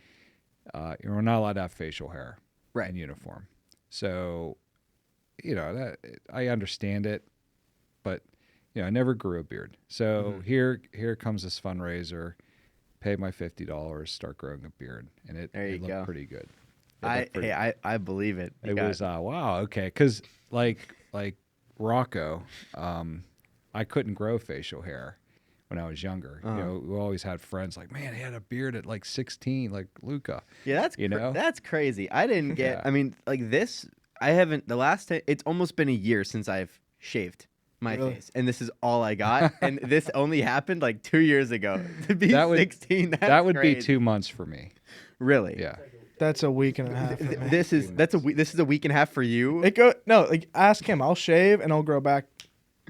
You're not allowed to have facial hair in uniform. So, I understand it, but I never grew a beard. So here comes this fundraiser, pay my $50, start growing a beard, and it looked pretty good. I believe it. It was wow, okay, because like Rocco, I couldn't grow facial hair when I was younger. We always had friends like, man, he had a beard at like 16, like Luca. Yeah, that's crazy. I didn't get. I mean, like this. I haven't. The last time, it's almost been a year since I've shaved my face, and this is all I got. And this only happened like 2 years ago. To be 16, that would be 2 months for me. Really? Yeah. That's a week and a half. This is a week and a half for you. Ask him. I'll shave and I'll grow back.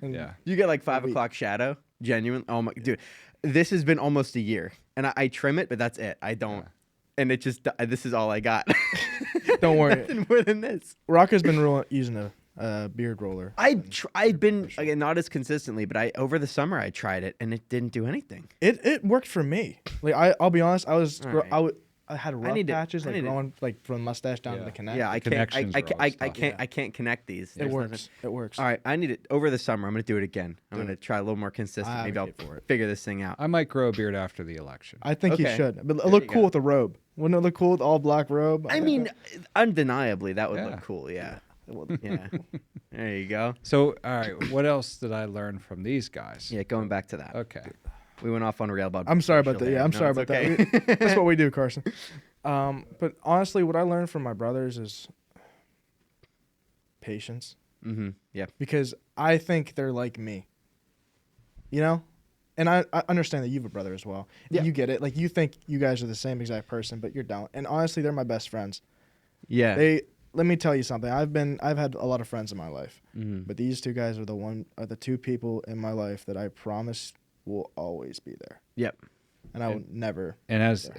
Yeah. You get like 5 o'clock shadow. Genuine. Oh my dude, this has been almost a year, and I trim it, but that's it. I don't. Yeah. And it just this is all I got. Don't worry. Nothing more than this. Rocco's been using a beard roller. I've been again not as consistently, but over the summer I tried it and it didn't do anything. It worked for me. Like I'll be honest, I had rough patches growing like from mustache down to the connect. Yeah, I can't connect these. It works. It works. All right, I need it over the summer. I'm gonna do it again. I'm gonna try a little more consistent. Maybe I'll figure this thing out. I might grow a beard after the election. I think you should. But it look cool with the robe. Wouldn't it look cool with all black robe? I mean, undeniably that would look cool. Yeah. Yeah. There you go. So, all right, what else did I learn from these guys? Yeah, going back to that. Okay. We went off on a rail about. I'm sorry about that. Yeah, I'm sorry about that. That's what we do, Carson. But honestly, what I learned from my brothers is patience. Mm-hmm. Yeah. Because I think they're like me. And I understand that you have a brother as well. Yeah. You get it. Like you think you guys are the same exact person, but you don't. And honestly, they're my best friends. Yeah. Let me tell you something. I've had a lot of friends in my life, but these two guys are the two people in my life that I promise will always be there. Yep. And I will never. And as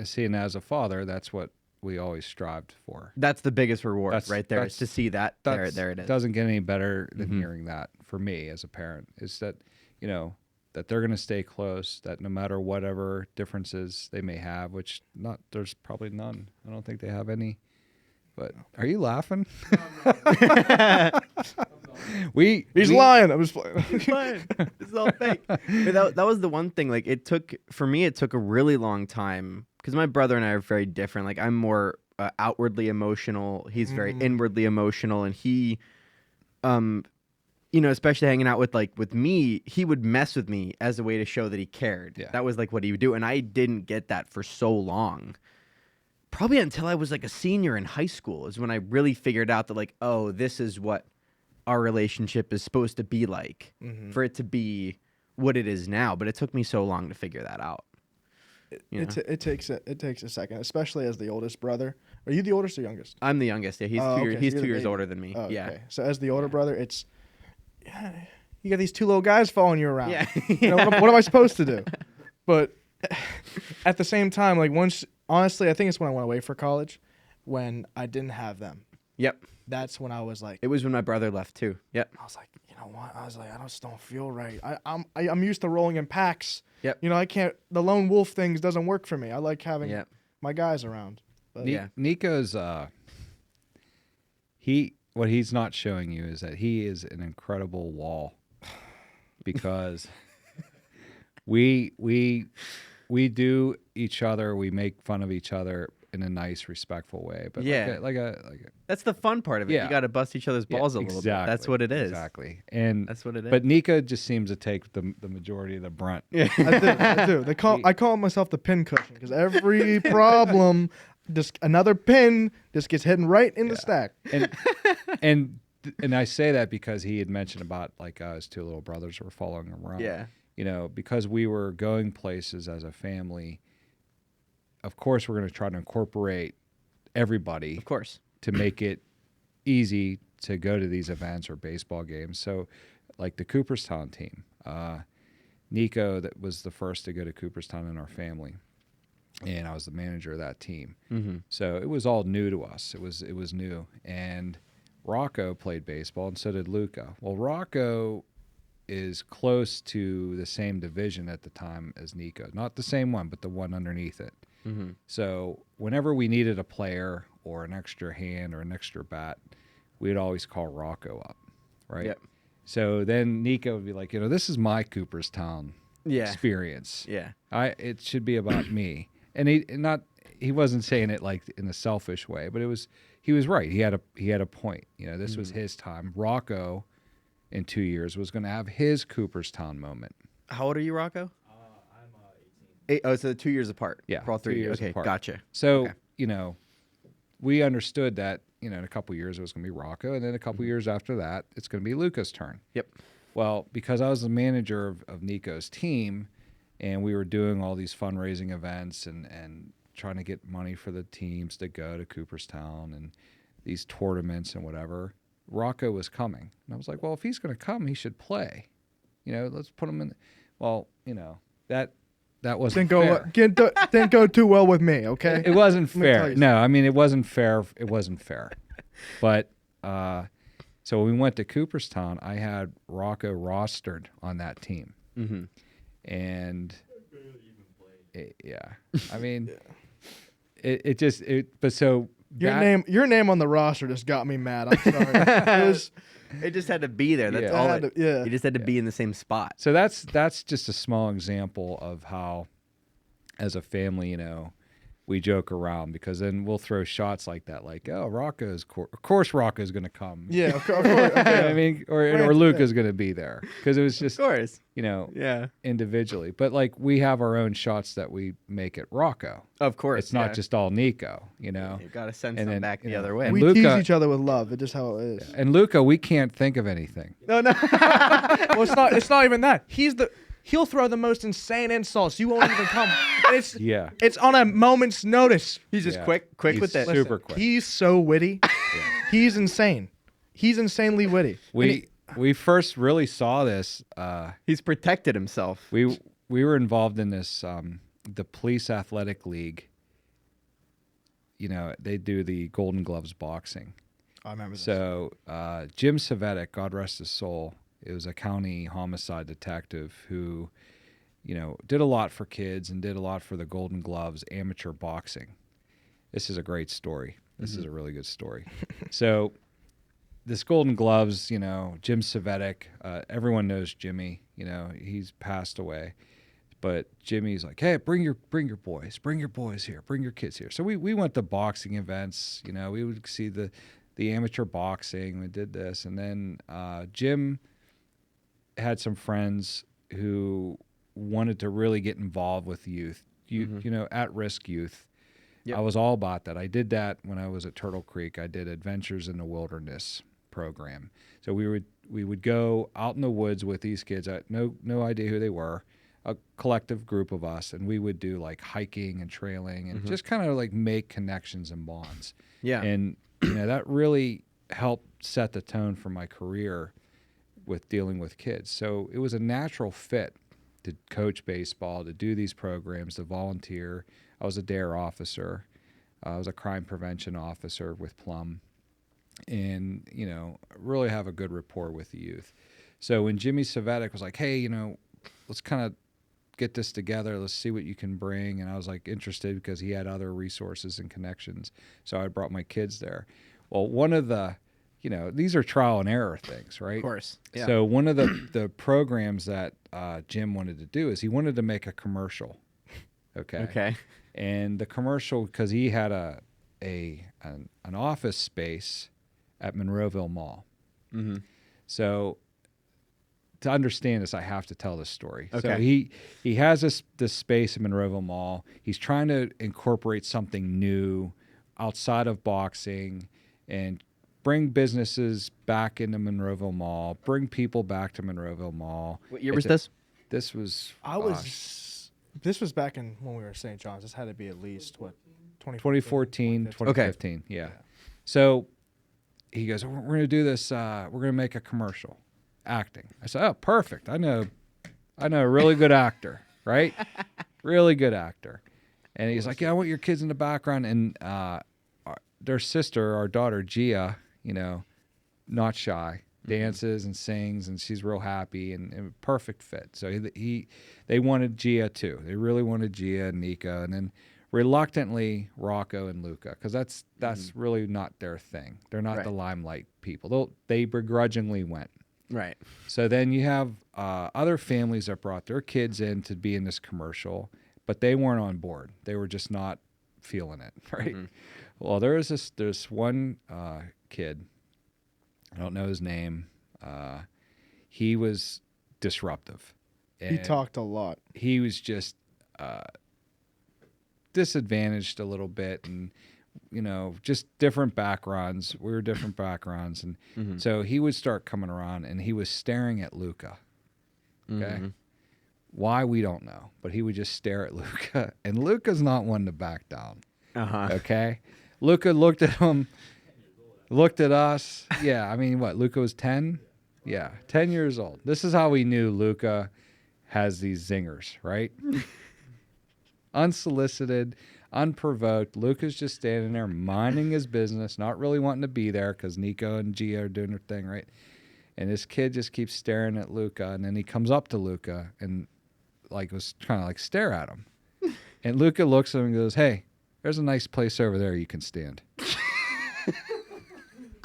a father, that's what we always strived for. That's the biggest reward right there. Is to see that. There it is. Doesn't get any better than hearing that for me as a parent. Is that that they're going to stay close. That no matter whatever differences they may have, which there's probably none. I don't think they have any. But are you laughing? He's lying. I was playing. He's lying. This is all fake. But that was the one thing. Like it took a really long time because my brother and I are very different. Like I'm more outwardly emotional. He's very inwardly emotional, and he, especially hanging out with me, he would mess with me as a way to show that he cared. Yeah. That was like what he would do, and I didn't get that for so long. Probably until I was like a senior in high school is when I really figured out that like, oh, this is what our relationship is supposed to be like for it to be what it is now. But it took me so long to figure that out. It takes a second, especially as the oldest brother. Are you the oldest or youngest? I'm the youngest. Yeah, he's 2 years older than me. Oh, yeah. Okay. So as the older brother, you got these two little guys following you around. Yeah. What am I supposed to do? But at the same time, like honestly, I think it's when I went away for college, when I didn't have them. Yep. That's when I was like. It was when my brother left too. Yep. I was like, you know what? I was like, I just don't feel right. I'm used to rolling in packs. Yep. I can't. The lone wolf things doesn't work for me. I like having my guys around. But Nico's what he's not showing you is that he is an incredible wall, because we do each other, we make fun of each other in a nice, respectful way. But Yeah. like a That's the fun part of it. Yeah. You got to bust each other's balls a little bit. That's what it is. Exactly. And that's what it is. But Nico just seems to take the majority of the brunt. Yeah. I do. I call myself the pin cushion because every problem, just another pin just gets hidden right in the stack. And I say that because he had mentioned about like his two little brothers were following him around. Yeah. You know, because we were going places as a family. Of course, we're going to try to incorporate everybody. Of course. To make it easy to go to these events or baseball games. So, like the Cooperstown team, Nico that was the first to go to Cooperstown in our family, and I was the manager of that team. Mm-hmm. So it was all new to us. It was new, and Rocco played baseball, and so did Luca. Well, Rocco is close to the same division at the time as Nico, not the same one, but the one underneath it. Mm-hmm. So whenever we needed a player or an extra hand or an extra bat, we'd always call Rocco up, right? Yep. So then Nico would be like, this is my Cooperstown experience. Yeah. It should be about me. And he wasn't saying it like in a selfish way, but he was right. He had a point. This was his time. Rocco in 2 years was going to have his Cooperstown moment. How old are you, Rocco? I'm 18. Oh, so 2 years apart. Yeah, For all 3 2 years. years Okay, apart. gotcha. So, Okay. We understood that, in a couple of years it was going to be Rocco, and then a couple of years after that, it's going to be Luca's turn. Yep. Well, because I was the manager of Nico's team, and we were doing all these fundraising events and trying to get money for the teams to go to Cooperstown and these tournaments and whatever, Rocco was coming. And I was like, well, if he's going to come, he should play. Let's put him in. Well, that wasn't fair. Didn't go too well with me, okay? It wasn't Let me tell fair. you No, I mean, it wasn't fair. It wasn't fair. But so when we went to Cooperstown, I had Rocco rostered on that team. Mm-hmm. And I mean, Your name on the roster just got me mad. I'm sorry. It just had to be there. That's Yeah. all. Yeah. You just had to be in the same spot. So that's just a small example of how, as a family, we joke around because then we'll throw shots like that, like, oh, of course Rocco's going to come. Yeah, of course. Okay. I mean, or Luca's going to be there because it was just, Of course. yeah, individually. But like we have our own shots that we make at Rocco. Of course. It's not just all Nico, You got to send And some then, back the other way. We Luca- tease each other with love. It's just how it is. And Luca, we can't think of anything. No. Well, it's not even that. He'll throw the most insane insults. You won't even come. And it's on a moment's notice. He's just Yeah. quick He's with it. super quick. He's so witty. He's insane. He's insanely witty. We first really saw this. He's protected himself. We were involved in this the Police Athletic League. They do the Golden Gloves boxing. I remember this. So Jim Savetic, God rest his soul, it was a county homicide detective who, did a lot for kids and did a lot for the Golden Gloves amateur boxing. This is a great story. This is a really good story. So this Golden Gloves, Jim Savetic, everyone knows Jimmy. He's passed away. But Jimmy's like, hey, bring your boys here, bring your kids here. So we went to boxing events. We would see the amateur boxing. We did this, and then Jim had some friends who wanted to really get involved with youth, at-risk youth. Yep. I was all about that. I did that when I was at Turtle Creek. I did Adventures in the Wilderness program. So we would go out in the woods with these kids. I had no idea who they were. A collective group of us, and we would do like hiking and trailing and just kind of like make connections and bonds. Yeah. And that really helped set the tone for my career with dealing with kids. So it was a natural fit to coach baseball, to do these programs, to volunteer. I was a DARE officer. I was a crime prevention officer with Plum, and really have a good rapport with the youth. So when Jimmy Savetic was like, hey, let's kind of get this together. Let's see what you can bring. And I was like interested because he had other resources and connections. So I brought my kids there. Well, one of the, these are trial and error things, right? Of course. Yeah. So one of the programs that Jim wanted to do is he wanted to make a commercial. Okay. And the commercial, because he had an office space at Monroeville Mall. Mm-hmm. So to understand this, I have to tell this story. Okay. So he has this space in Monroeville Mall. He's trying to incorporate something new outside of boxing and bring businesses back into Monroeville Mall, bring people back to Monroeville Mall. What year was this? This was This was back in when we were at St. John's. This had to be at least 2014, 2015. Yeah. So he goes, we're going to do this. We're going to make a commercial, acting. I said, oh, perfect. I know a really good actor, right? Really good actor. And he's like, yeah, I want your kids in the background. And their sister, our daughter, Gia, not shy, dances and sings, and she's real happy and perfect fit. So they wanted Gia too. They really wanted Gia and Nika, and then reluctantly Rocco and Luca, because that's really not their thing. They're not the limelight people. They begrudgingly went. Right. So then you have other families that brought their kids in to be in this commercial, but they weren't on board. They were just not feeling it, right? Mm-hmm. Well, there's one kid, I don't know his name. He was disruptive. He talked a lot. He was just disadvantaged a little bit, and just different backgrounds. We were different backgrounds, and so he would start coming around, and he was staring at Luca. Okay, why we don't know, but he would just stare at Luca, and Luca's not one to back down. Okay, Luca looked at him, looked at us. Yeah, I mean, what? Luca was 10. Yeah, 10 years old. This is how we knew Luca has these zingers, right? Unsolicited, unprovoked. Luca's just standing there minding his business, not really wanting to be there because Nico and Gia are doing their thing, right? And this kid just keeps staring at Luca, and then he comes up to Luca and was trying to stare at him. And Luca looks at him and goes, "Hey, there's a nice place over there you can stand."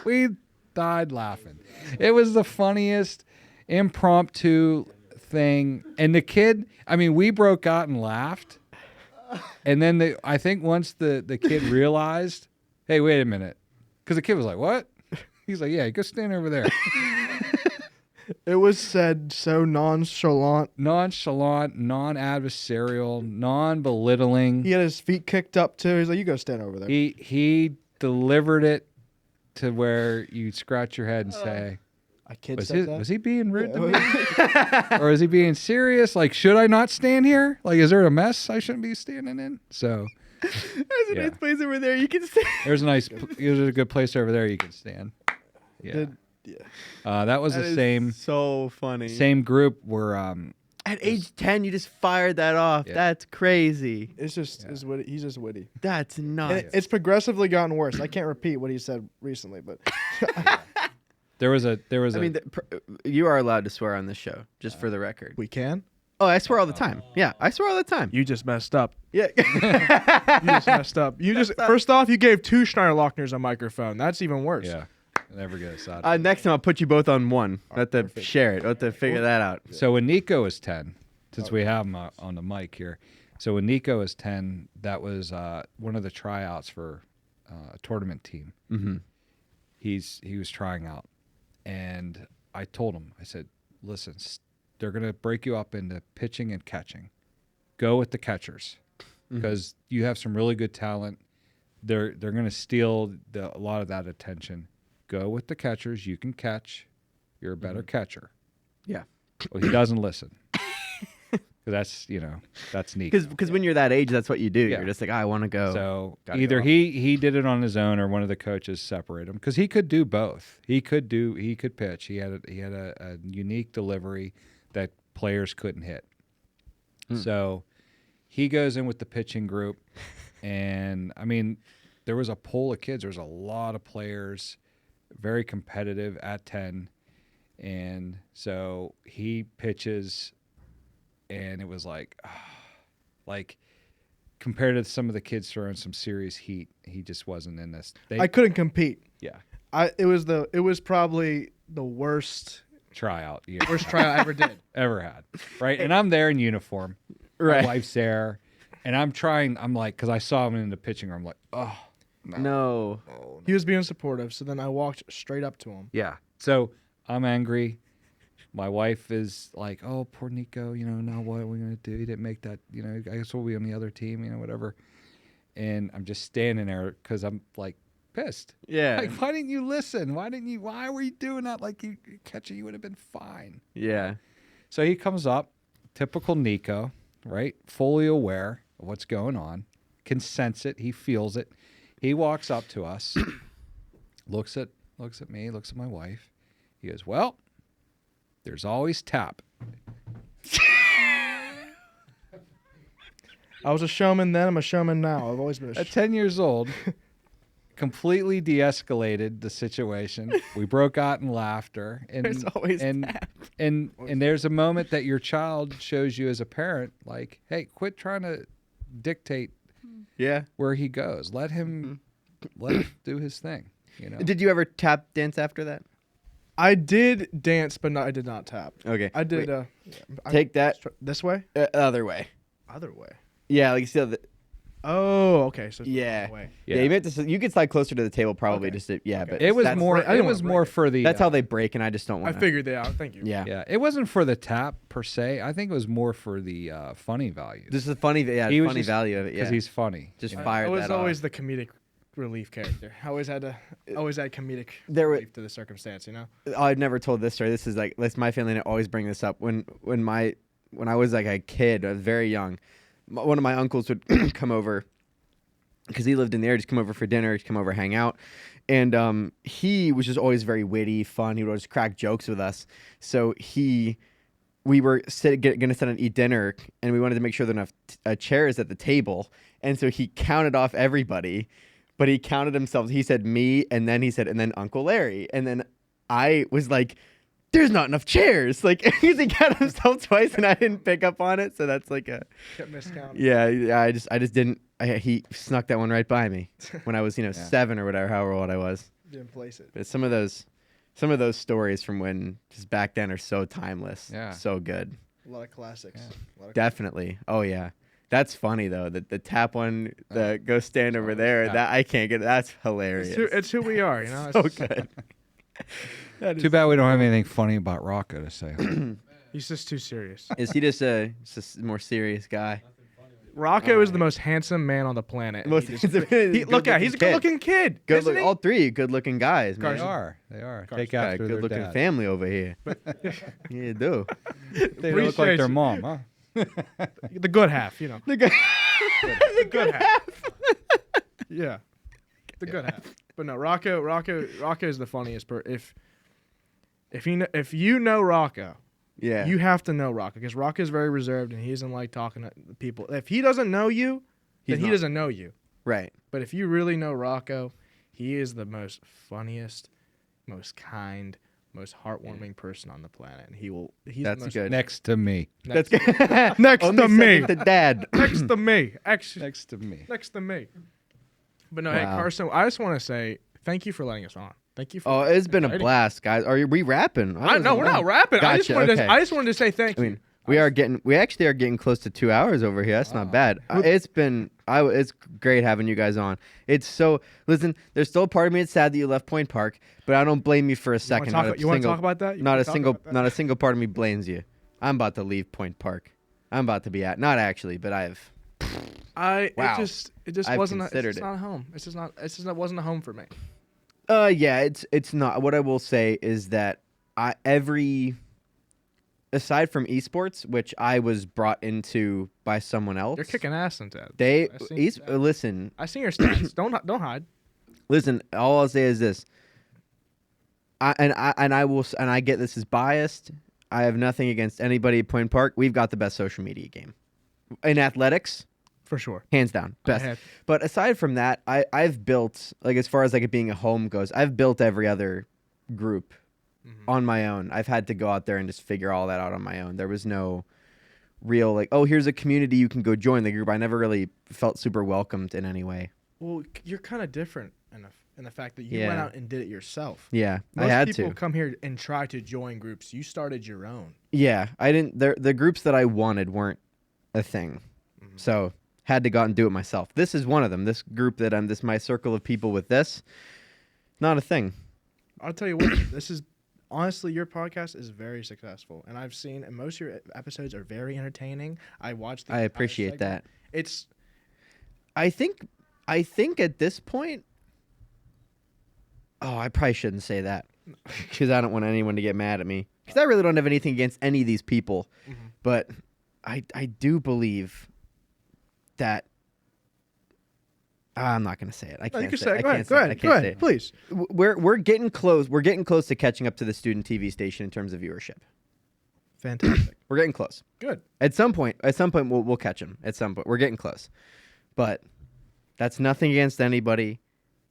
We died laughing. It was the funniest impromptu thing. And the kid, I mean, we broke out and laughed. And then I think once the kid realized, hey, wait a minute. Because the kid was like, what? He's like, yeah, go stand over there. It was said so nonchalant, non-adversarial, non-belittling. He had his feet kicked up too. He's like, you go stand over there. He delivered it to where you scratch your head and say, was he being rude to me? Or is he being serious? Should I not stand here? Is there a mess I shouldn't be standing in? So there's a nice place over there you can stand. There's a good place over there you can stand. Yeah. That was the same. So funny. Same group where at age 10 you just fired that off. Yeah. That's crazy. It's just he's just witty. That's nuts. It's progressively gotten worse. I can't repeat what he said recently, but There was a. I mean, you are allowed to swear on this show, just for the record. We can? Oh, I swear all the time. Yeah, I swear all the time. You just messed up. Yeah. You just messed up. First off, you gave 2 Schneiderlochners a microphone. That's even worse. Yeah. Never get us out. Next time I'll put you both on one. Let them share it. Let them figure that out. So when Nico was 10, since we have him on the mic here. So when Nico was 10, that was one of the tryouts for a tournament team. Mm-hmm. He was trying out. And I told him, I said, listen, they're going to break you up into pitching and catching. Go with the catchers because you have some really good talent. They're going to steal a lot of that attention. Go with the catchers. You can catch. You're a better catcher. Yeah. Well, he doesn't listen. That's neat. Because when you're that age, that's what you do. Yeah. You're just like, I want to go. So either he did it on his own, or one of the coaches separated him, because he could do both. He could pitch. He had a unique delivery that players couldn't hit. So he goes in with the pitching group, and I mean, there was a pool of kids. There was a lot of players, very competitive at 10, and so he pitches. And it was like compared to some of the kids throwing some serious heat, he just wasn't in this. I couldn't compete. Yeah. It was probably the worst tryout. Worst tryout I ever did. Ever had. Right. And I'm there in uniform. Right. My wife's there. And I'm like, because I saw him in the pitching room, like, oh, No. He was being supportive, so then I walked straight up to him. Yeah. So I'm angry. My wife is like, oh, poor Nico, now what are we going to do? He didn't make that, I guess we'll be on the other team, whatever. And I'm just standing there because I'm like pissed. Yeah. Like, why didn't you listen? Why were you doing that? Like, you catch it, you would have been fine. Yeah. So he comes up, typical Nico, right? Fully aware of what's going on, can sense it. He feels it. He walks up to us, looks at me, looks at my wife. He goes, well, there's always tap. I was a showman then. I'm a showman now. I've always been a At 10 years old, completely de-escalated the situation. We broke out in laughter. And, There's always tap. And there's a moment that your child shows you as a parent, like, hey, quit trying to dictate where he goes. Let him do his thing. Did you ever tap dance after that? I did dance, but I did not tap. Okay. I did. Take that. This way? Other way. Other way. Yeah, like you see Oh, okay. So yeah. way. Yeah. You could slide closer to the table probably Okay. just to, yeah, Okay. but It was that's- more. I didn't It was wanna more break it. for the. That's how they break, and I just don't want I figured that out. Thank you. Yeah. Yeah, it wasn't for the tap per se. I think it was more for the funny value. This is the funny, He was funny just- value of it. Yeah. Because he's funny. Just you know? fired I was that always off. the comedic relief character. I always had comedic There relief to the circumstance. I've never told this story. This is like my family and I always bring this up. When I was like a kid, I was very young. One of my uncles would come over because he lived in the area. Just come over for dinner. Just come over, hang out, and he was just always very witty, fun. He would always crack jokes with us. So we were going to sit down and eat dinner, and we wanted to make sure there were enough chairs at the table. And so he counted off everybody, but he counted himself. He said me, and then he said, and then Uncle Larry. And then I was like, there's not enough chairs. Like, he counted himself twice, and I didn't pick up on it. So that's like Kept miscounting. yeah, I just didn't. He snuck that one right by me when I was, 7 or whatever, however old I was. Didn't place it. But some of those stories from when just back then are so timeless. Yeah. So good. A lot of classics. Yeah. Definitely. Oh yeah. That's funny though. The tap one, the go stand over there. tap. That I can't get. That's hilarious. It's who we are. so It's good. Too bad we don't have anything funny about Rocco to say. He's just too serious. Is he just a more serious guy? Rocco is the most handsome man on the planet. and Most he just- handsome- he- look at. He's a good-looking kid. isn't he? All three good-looking guys. Man. They are. Take Got a after their good-looking dad. family over here. You do. They don't look like Appreciate their you. Oh, mom, huh? The good half, The guy. The good half. Yeah. The good half. But no, Rocco is the funniest if you know Rocco, Yeah. you have to know Rocco because Rocco is very reserved and he doesn't like talking to people. If he doesn't know you, then he doesn't know you. Right. But if you really know Rocco, he is the most funniest, most kind, most heartwarming person on the planet. And he's That's the most good. Next to me. That's next, good. next Only to me. second to dad. Next to me. Next to me. Next to me. But no, hey Wow. Carson, I just want to say thank you for letting us on. Thank you for Oh, it's been a inviting- blast, guys. Are we rapping? No, we're not rapping. I just Gotcha, okay. wanted to say thank I you. mean, we actually are getting close to 2 hours over here. That's not bad. It's great having you guys on. Listen, there's still a part of me that's sad that you left Point Park, but I don't blame you for a second. You want to talk about that? Not a single part of me blames you. I'm about to leave Point Park. I'm about to be not actually, but Wow. It just I've wasn't. considered It's it. not a home. It's just not wasn't a home for me. yeah, it's not. What I will say is that aside from esports, which I was brought into by someone else, You're kicking ass into that. listen, I seen your stats. don't hide. Listen, all I'll say is this. I get this is biased. I have nothing against anybody at Point Park. We've got the best social media game. In athletics, For sure. hands down, best. But aside from that, I've built, like, as far as like it being a home goes, I've built every other group on my own. I've had to go out there and just figure all that out on my own. There was no real like, oh, here's a community you can go join the group. I never really felt super welcomed in any way. Well, you're kind of different in the fact that you went out and did it yourself. Yeah, Most I had people to. come here and try to join groups. You started your own. Yeah, I didn't. The groups that I wanted weren't a thing. So had to go out and do it myself. This is one of them. This group that I'm, my circle of people with this, not a thing. I'll tell you what, this is honestly, your podcast is very successful, and I've seen, and most of your episodes are very entertaining. I watched. I appreciate that. It's. I think at this point. Oh, I probably shouldn't say that because I don't want anyone to get mad at me. Because I really don't have anything against any of these people, but I do believe that. I'm not going to say it. I can't say it. Go ahead, please. We're getting close. We're getting close to catching up to the student TV station in terms of viewership. Fantastic. We're getting close. Good. At some point, we'll catch them. At some point, we're getting close. But that's nothing against anybody,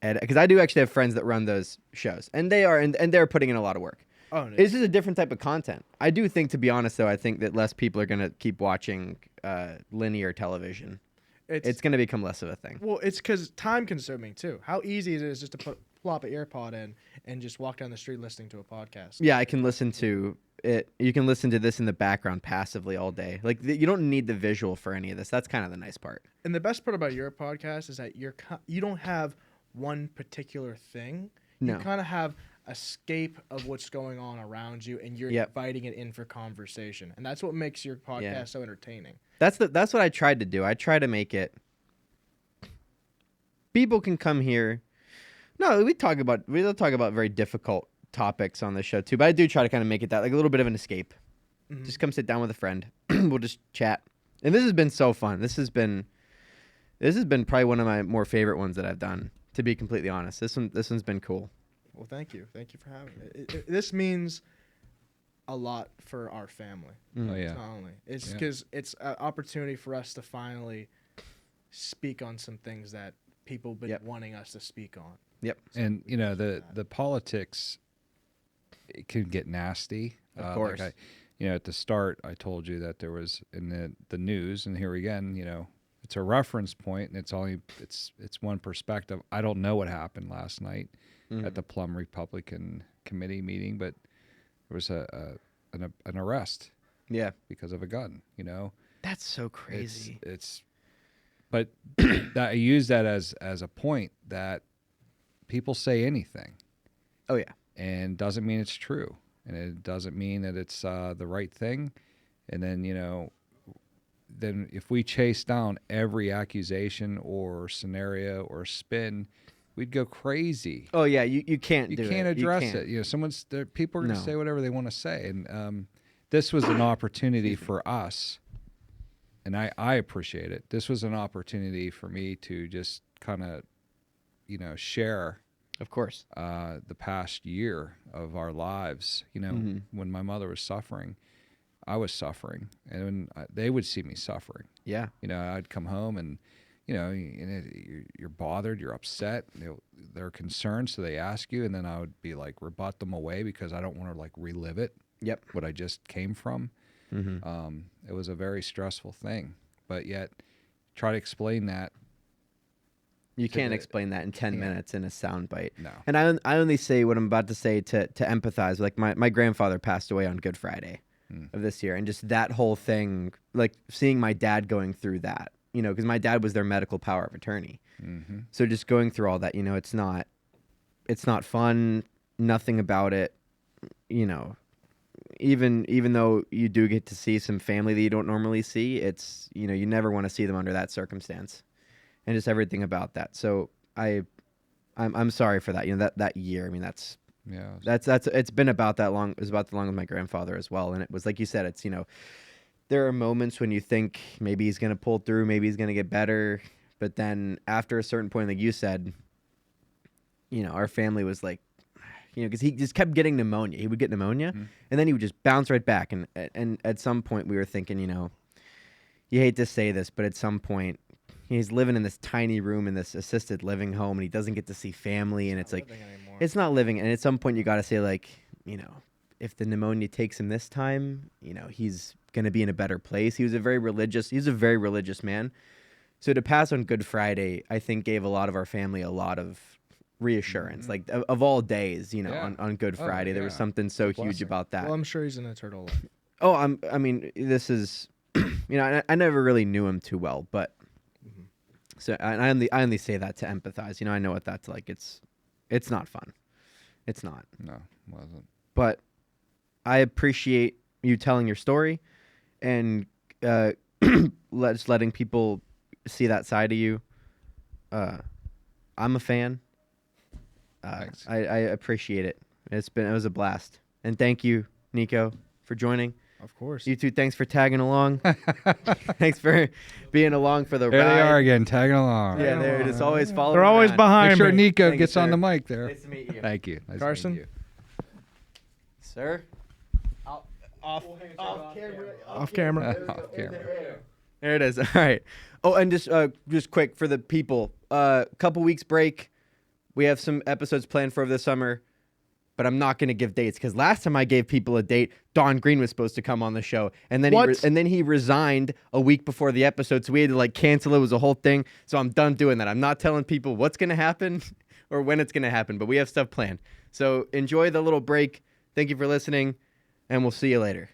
because I do actually have friends that run those shows, and they're putting in a lot of work. Oh, no. This is a different type of content. I do think, to be honest, though, I think that less people are going to keep watching linear television. It's going to become less of a thing. Well, it's because time consuming too. How easy it is just to plop an earpod in and just walk down the street listening to a podcast. Yeah, I can listen to it. You can listen to this in the background passively all day. Like you don't need the visual for any of this. That's kind of the nice part. And the best part about your podcast is that you don't have one particular thing. No. You kind of have a scape of what's going on around you, and you're inviting it in for conversation. And that's what makes your podcast so entertaining. That's what I tried to do. I try to make it. People can come here. No, we don't talk about very difficult topics on the show too, but I do try to kind of make it that like a little bit of an escape. Just come sit down with a friend. We'll just chat. And this has been so fun. This has been probably one of my more favorite ones that I've done, to be completely honest. This one's been cool. Well, thank you. Thank you for having it. This means a lot for our family. Oh, yeah. Not only. It's because it's an opportunity for us to finally speak on some things that people have been wanting us to speak on. Yep. And, the politics, it can get nasty. Of course. At the start, I told you that there was in the news, and here again, it's a reference point, and it's one perspective. I don't know what happened last night at the Plum Republican Committee meeting, but there was an arrest. Yeah. Because of a gun. That's so crazy. But that I use that as a point that people say anything. Oh yeah. And doesn't mean it's true, and it doesn't mean that it's the right thing. And then then if we chase down every accusation or scenario or spin, we'd go crazy. Oh yeah, you can't do it. You can't address it. People are going to say whatever they want to say, and this was an opportunity for us, and I appreciate it. This was an opportunity for me to just kind of, share. Of course. The past year of our lives, when my mother was suffering, I was suffering, and when they would see me suffering. Yeah. I'd come home and, you're bothered, you're upset, they're concerned, so they ask you, and then I would be like, rebut them away because I don't want to like relive it. Yep. What I just came from. It was a very stressful thing, but yet try to explain that. You can't explain that in 10 minutes in a soundbite. No. And I only say what I'm about to say to empathize. Like my grandfather passed away on Good Friday of this year. And just that whole thing, like seeing my dad going through that, because my dad was their medical power of attorney. So just going through all that, it's not fun, nothing about it, even though you do get to see some family that you don't normally see, it's, you never want to see them under that circumstance. And just everything about that. So I'm sorry for that. That year. I mean, that's it's been about that long. It was about the long with my grandfather as well. And it was like you said. It's there are moments when you think maybe he's gonna pull through, maybe he's gonna get better, but then after a certain point, like you said, our family was like, because he just kept getting pneumonia. He would get pneumonia, and then he would just bounce right back. And at some point, we were thinking, you hate to say this, but at some point. He's living in this tiny room in this assisted living home, and he doesn't get to see family, and it's like, it's not living. And at some point, you got to say, like, if the pneumonia takes him this time, he's going to be in a better place. He's a very religious man. So to pass on Good Friday, I think gave a lot of our family a lot of reassurance. Like, of all days, on Good Friday, there was something so huge about that. Well, I'm sure he's in eternal life. Oh, this is, I never really knew him too well, but So I only say that to empathize. You know, I know what that's like. It's not fun. It's not. No, it wasn't. But I appreciate you telling your story and just letting people see that side of you. I'm a fan. Thanks. I appreciate it. It was a blast. And thank you, Nico, for joining. Of course. You two, thanks for tagging along. Thanks for being along for the There ride. they are again, tagging along. Yeah, they're just always following. They're always around. behind Make sure me. Nico Thank you, gets on sir. the mic there. Nice to meet you. Thank you. Nice Carson? meeting you. Sir? Off camera. Off camera. Off camera. There it is. All right. Oh, and just quick for the people. Couple weeks break. We have some episodes planned for this summer, but I'm not going to give dates because last time I gave people a date, Don Green was supposed to come on the show, and then he resigned a week before the episode, so we had to cancel it. It was a whole thing. So I'm done doing that. I'm not telling people what's going to happen or when it's going to happen, but we have stuff planned. So enjoy the little break. Thank you for listening, and we'll see you later.